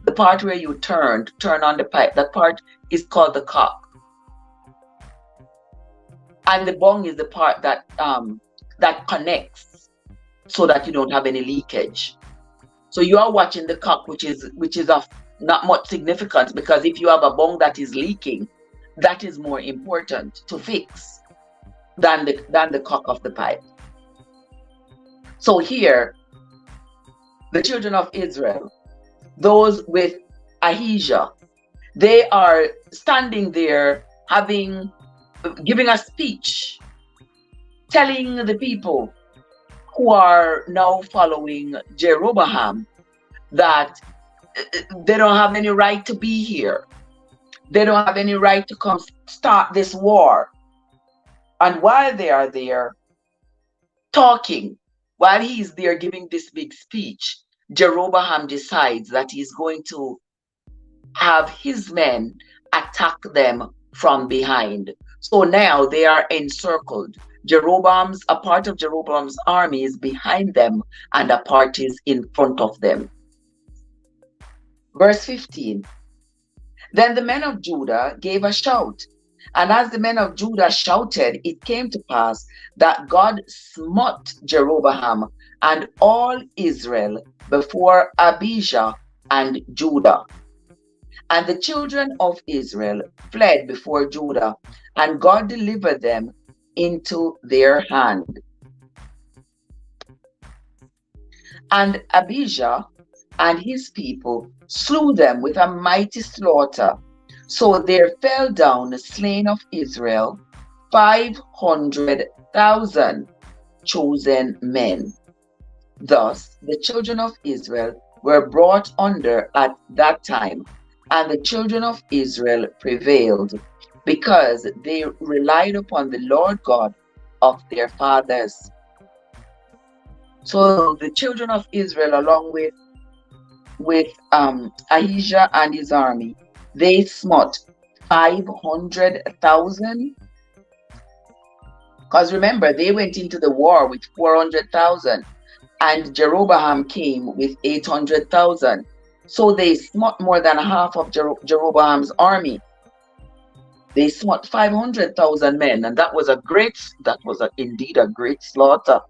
the part where you turn on the pipe. That part is called the cock. And the bung is the part that connects so that you don't have any leakage. So you are watching the cock, which is of not much significance, because if you have a bung that is leaking, that is more important to fix than the cock of the pipe. So here, the children of Israel, those with Ahijah, they are standing there giving a speech, telling the people who are now following Jeroboam that they don't have any right to be here. They don't have any right to come start this war. And while they are there talking, while he's there giving this big speech, Jeroboam decides that he's going to have his men attack them from behind. So now they are encircled. A part of Jeroboam's army is behind them, and a part is in front of them. Verse 15. Then the men of Judah gave a shout. And as the men of Judah shouted, it came to pass that God smote Jeroboam and all Israel before Abijah and Judah. And the children of Israel fled before Judah, and God delivered them into their hand. And Abijah and his people slew them with a mighty slaughter. So there fell down slain of Israel 500,000 chosen men. Thus the children of Israel were brought under at that time, and the children of Israel prevailed, because they relied upon the Lord God of their fathers. So the children of Israel, along with Ahijah and his army, they smote 500,000. Because remember, they went into the war with 400,000, and Jeroboam came with 800,000. So they smote more than half of Jeroboam's army. They smote 500,000 men, and that was indeed a great slaughter.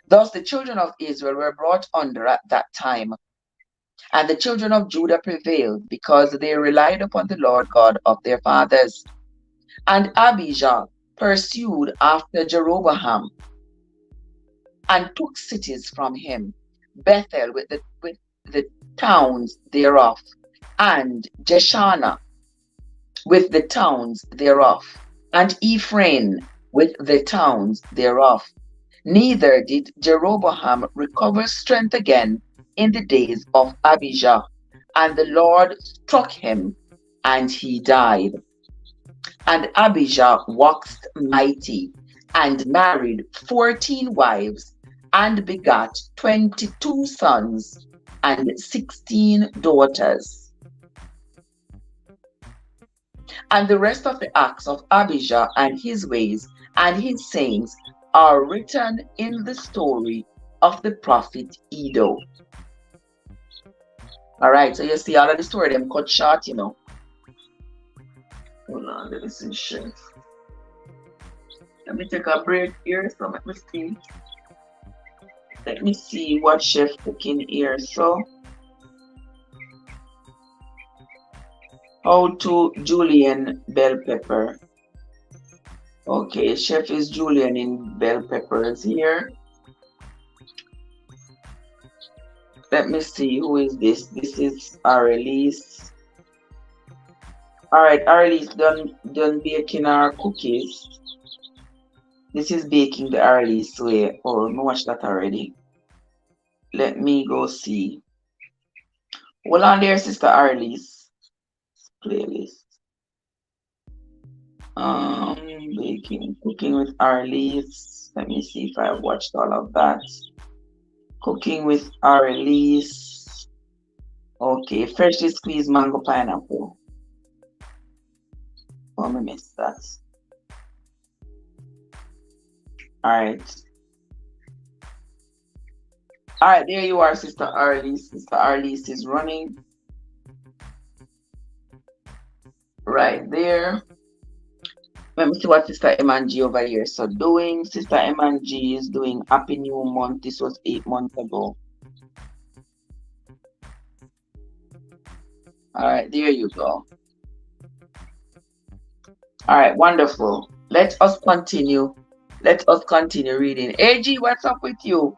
Thus the children of Israel were brought under at that time, and the children of Judah prevailed, because they relied upon the Lord God of their fathers. And Abijah pursued after Jeroboam, and took cities from him, Bethel with the towns thereof, and Jeshanah with the towns thereof, and Ephraim with the towns thereof. Neither did Jeroboam recover strength again in the days of Abijah, and the Lord struck him, and he died. And Abijah waxed mighty, and married 14 wives, and begat 22 sons and 16 daughters. And the rest of the acts of Abijah and his ways and his sayings are written in the story of the prophet Iddo. All right, so you see all of the story, them cut short, you know. Hold on, let me see, chef. Let me take a break here, so let me see. Let me see what chef cooking here. So, how to julienne bell pepper. Okay, chef is julienne in bell peppers here. Let me see, who is this? This is Arelise. All right, Arelise done baking our cookies. This is baking the Arelise way. Oh, I watched that already. Let me go see. Hold on there, Sister Arelise. Playlist. Cooking with Arelise. Let me see if I've watched all of that. Cooking with Arelise. Okay, freshly squeezed mango pineapple. Oh, I missed that. Alright. Alright, there you are, Sister Arlise. Sister Arlise is running. Right there. Let me see what Sister M&G over here is doing. Sister M&G is doing Happy New Month. This was 8 months ago. Alright, there you go. Alright, wonderful. Let us continue. Let us continue reading. AG, what's up with you?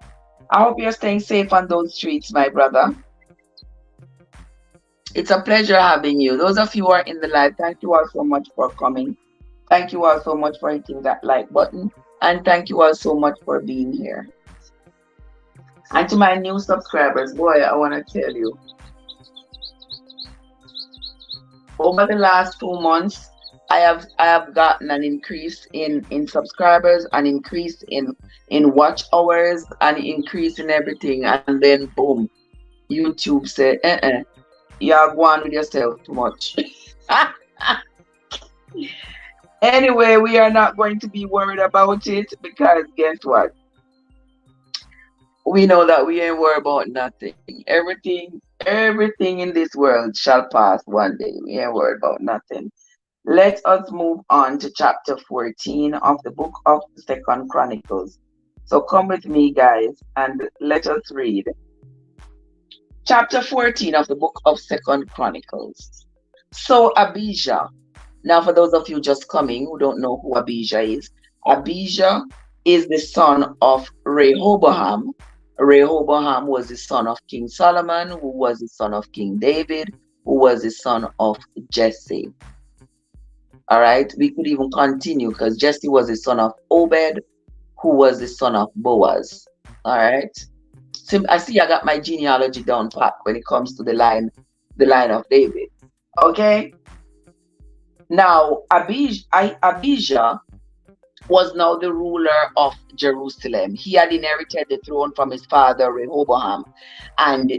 I hope you're staying safe on those streets, my brother. It's a pleasure having you. Those of you who are in the live, thank you all so much for coming. Thank you all so much for hitting that like button. And thank you all so much for being here. And to my new subscribers, boy, I want to tell you, over the last 2 months, I have gotten an increase in subscribers, an increase in watch hours, an increase in everything, and then boom, YouTube said, you're going with yourself too much. Anyway, we are not going to be worried about it, because guess what? We know that we ain't worried about nothing. Everything Everything in this world shall pass one day. We ain't worried about nothing. Let us move on to chapter 14 of the book of Second Chronicles. So come with me, guys, and let us read chapter 14 of the book of Second Chronicles. So Abijah, now for those of you just coming who don't know who Abijah is the son of Rehoboam. Rehoboam was the son of King Solomon, who was the son of King David, who was the son of Jesse. All right, we could even continue because Jesse was the son of Obed, who was the son of Boaz. All right. So I see I got my genealogy down pat when it comes to the line of David. Okay. Now Abijah was now the ruler of Jerusalem. He had inherited the throne from his father Rehoboam, and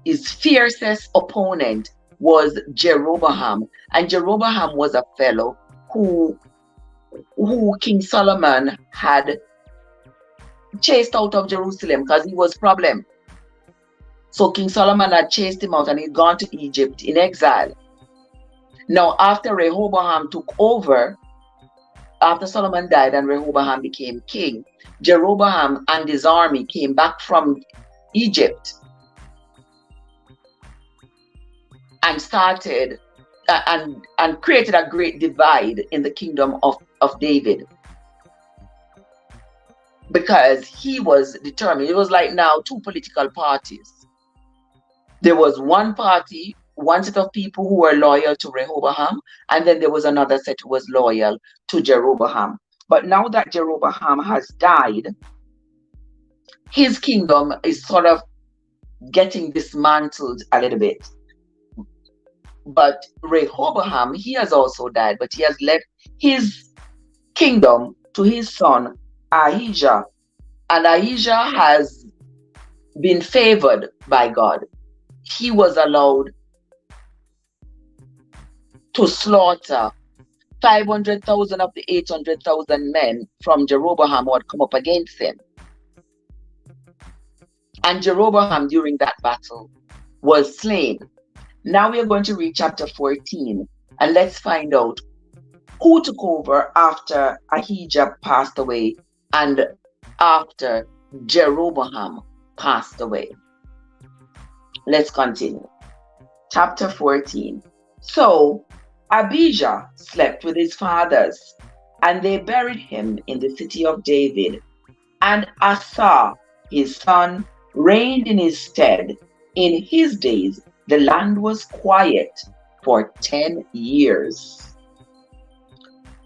his fiercest opponent was Jeroboam. And Jeroboam was a fellow who King Solomon had chased out of Jerusalem because he was problem. So King Solomon had chased him out and he'd gone to Egypt in exile. Now, after Rehoboam took over, after Solomon died and Rehoboam became king, Jeroboam and his army came back from Egypt and started and created a great divide in the kingdom of David, because he was determined. It was like now two political parties. There was one party, one set of people who were loyal to Rehoboam, and then there was another set who was loyal to Jeroboam. But now that Jeroboam has died, his kingdom is sort of getting dismantled a little bit. But Rehoboam, he has also died, but he has left his kingdom to his son Ahijah. And Ahijah has been favored by God. He was allowed to slaughter 500,000 of the 800,000 men from Jeroboam who had come up against him. And Jeroboam during that battle was slain. Now we are going to read chapter 14 and let's find out who took over after Ahijah passed away and after Jeroboam passed away. Let's continue. Chapter 14. So Abijah slept with his fathers, and they buried him in the city of David. And Asa, his son, reigned in his stead. In his days, the land was quiet for 10 years.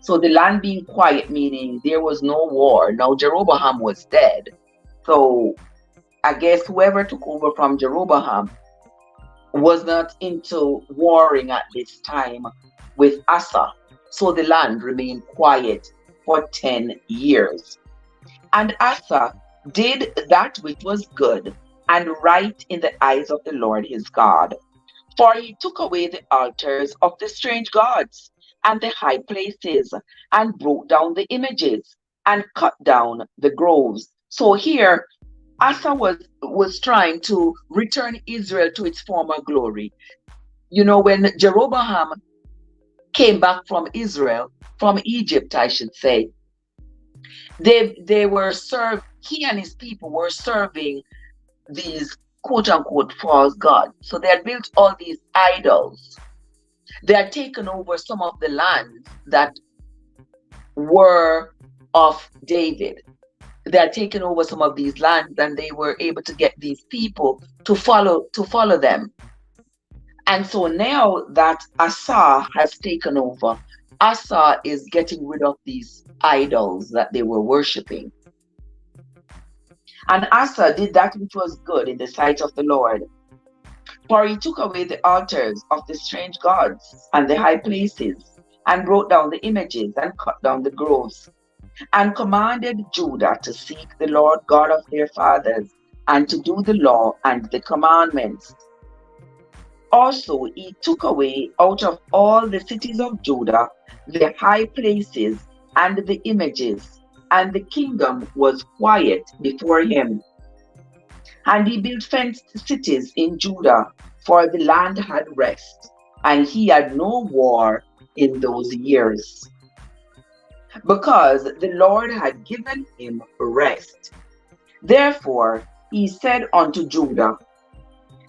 So the land being quiet, meaning there was no war. Now Jeroboam was dead. So I guess whoever took over from Jeroboam was not into warring at this time with Asa. So the land remained quiet for 10 years. And Asa did that which was good and right in the eyes of the Lord his God. For he took away the altars of the strange gods and the high places, and broke down the images, and cut down the groves. So here, Asa was trying to return Israel to its former glory. You know, when Jeroboam came back from Israel, from Egypt, I should say, they were he and his people were serving these quote unquote false gods. So they had built all these idols. They had taken over some of the lands that were of David. They had taken over some of these lands, and they were able to get these people to follow them. And so now that Asa has taken over, Asa is getting rid of these idols that they were worshiping. And Asa did that which was good in the sight of the Lord. For he took away the altars of the strange gods and the high places, and broke down the images, and cut down the groves, and commanded Judah to seek the Lord God of their fathers, and to do the law and the commandments. Also he took away out of all the cities of Judah the high places and the images, and the kingdom was quiet before him. And he built fenced cities in Judah, for the land had rest, and he had no war in those years, because the Lord had given him rest. Therefore he said unto Judah,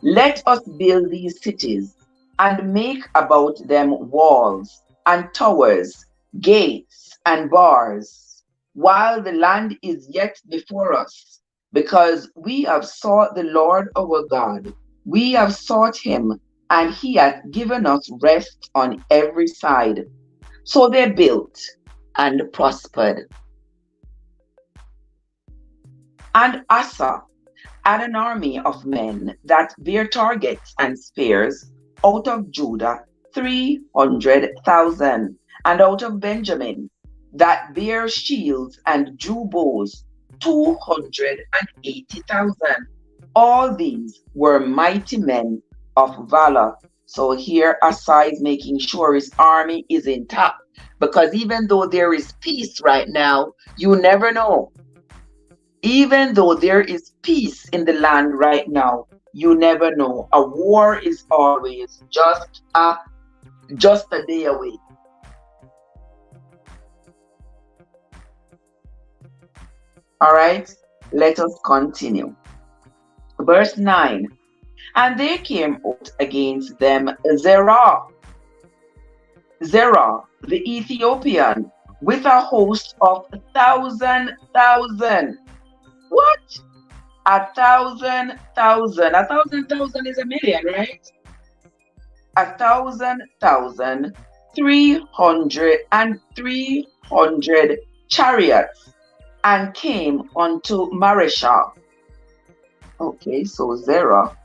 let us build these cities, and make about them walls, and towers, gates, and bars, while the land is yet before us, because we have sought the Lord our God. We have sought him, and he hath given us rest on every side. So they built and prospered. And Asa had an army of men that bare targets and spears out of Judah 300,000, and out of Benjamin that bare shields and drew bows 280,000. All these were mighty men of valor. So here Asa is making sure his army is intact, because even though there is peace right now, you never know. Even though there is peace in the land right now, you never know. A war is always just a day away. All right, let us continue. Verse 9. And there came out against them Zerah the Ethiopian, with a host of 1,000,000. What? 1,000,000. 1,000,000 is a million, right? 1,000,000, 300 chariots, and came unto Mareshah. Okay, so Zerah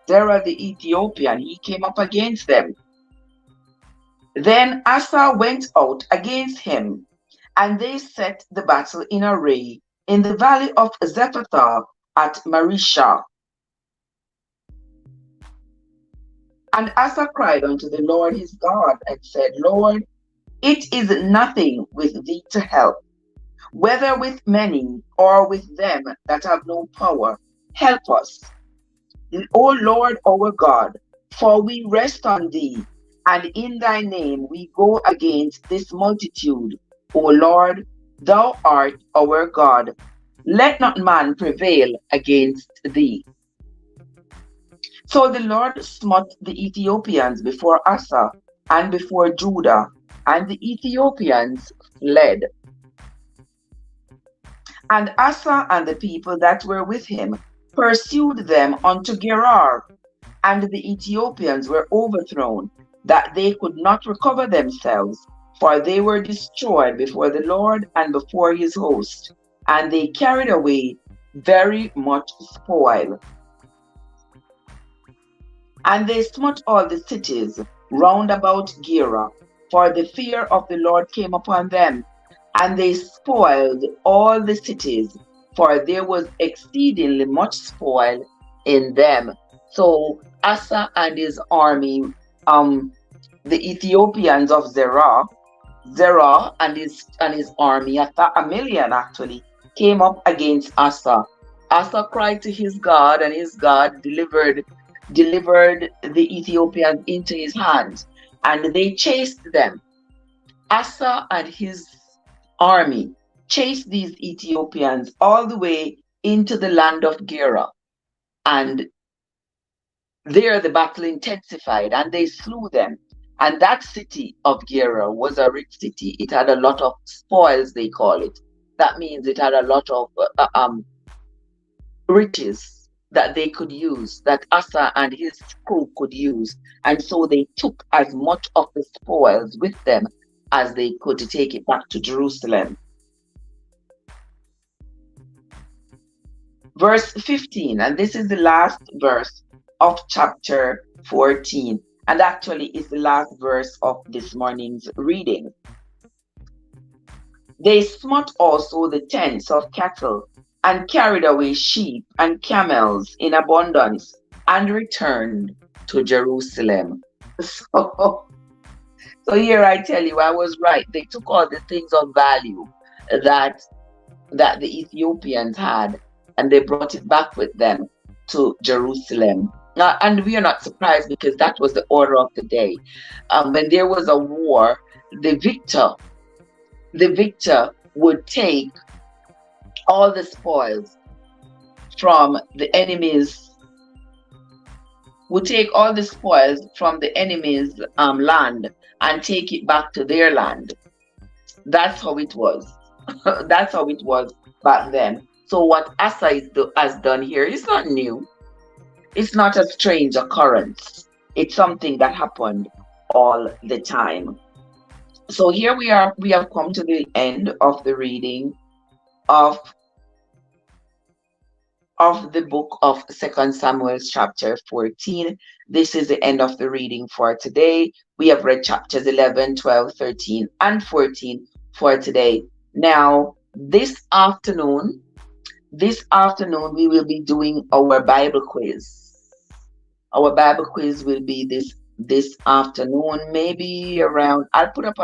the Ethiopian, he came up against them. Then Asa went out against him, and they set the battle in array in the valley of Zephathah at Mareshah. And Asa cried unto the Lord his God, and said, Lord, it is nothing with thee to help, whether with many or with them that have no power. Help us, O Lord our God, for we rest on thee, and in thy name we go against this multitude. O Lord, thou art our God. Let not man prevail against thee. So the Lord smote the Ethiopians before Asa and before Judah, and the Ethiopians fled. And Asa and the people that were with him pursued them unto Gerar, and the Ethiopians were overthrown, that they could not recover themselves, for they were destroyed before the Lord and before his host, and they carried away very much spoil. And they smote all the cities round about Gerar, for the fear of the Lord came upon them, and they spoiled all the cities, for there was exceedingly much spoil in them. So Asa and his army, the Ethiopians of Zerah and his army, 1,000,000 actually, came up against Asa. Asa cried to his God, and his God delivered the Ethiopians into his hands, and they chased them. Asa and his army chased these Ethiopians all the way into the land of Gerar, and there the battle intensified, and they slew them. And that city of Gerar was a rich city. It had a lot of spoils, they call it. That means it had a lot of riches that they could use, that Asa and his crew could use. And so they took as much of the spoils with them as they could to take it back to Jerusalem. Verse 15, and this is the last verse of chapter 14, and actually is the last verse of this morning's reading. They smote also the tents of cattle, and carried away sheep and camels in abundance, and returned to Jerusalem. So here I tell you, I was right. They took all the things of value that the Ethiopians had, and they brought it back with them to Jerusalem. And we are not surprised because that was the order of the day. When there was a war, the victor, the victor would take all the spoils from the enemies, would take all the spoils from the enemy's land and take it back to their land. That's how it was. That's how it was back then. So what Asa has done here is not new. It's not a strange occurrence. It's something that happened all the time. So here we are. We have come to the end of the reading of the book of Second Samuel chapter 14. This is the end of the reading for today. We have read chapters 11, 12, 13, and 14 for today. Now, this afternoon we will be doing our Bible quiz. Our Bible quiz will be this afternoon, maybe around. I'll put up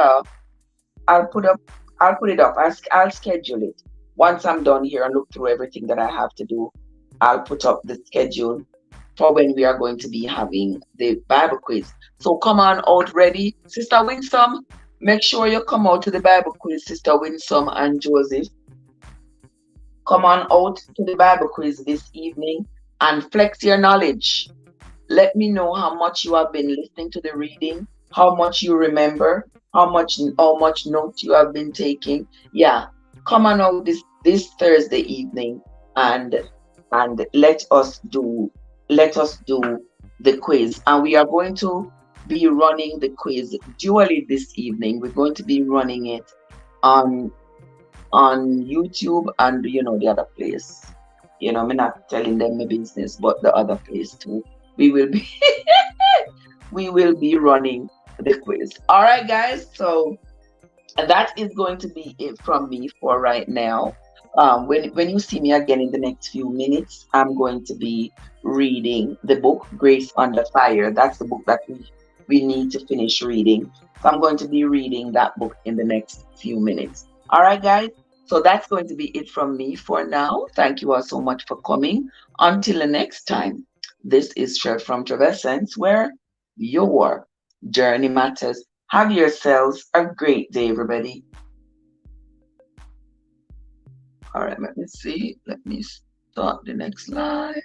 I'll put it up. I'll schedule it. Once I'm done here and look through everything that I have to do, I'll put up the schedule for when we are going to be having the Bible quiz. So come on out ready. Sister Winsome, make sure you come out to the Bible quiz, Sister Winsome and Joseph. Come on out to the Bible quiz this evening and flex your knowledge. Let me know how much you have been listening to the reading, how much you remember, how much notes you have been taking. Yeah, come on out this Thursday evening and let us do the quiz. And we are going to be running the quiz dually this evening. We're going to be running it on YouTube and the other place. I'm not telling them my business, but the other place too. We will be we will be running the quiz. All right, guys. So that is going to be it from me for right now. When you see me again in the next few minutes, I'm going to be reading the book Grace Under Fire. That's the book that we need to finish reading. So I'm going to be reading that book in the next few minutes. All right, guys. So that's going to be it from me for now. Thank you all so much for coming. Until the next time, this is Chef from Traverse, where your journey matters. Have yourselves a great day, everybody. All right, let me see. Let me start the next slide.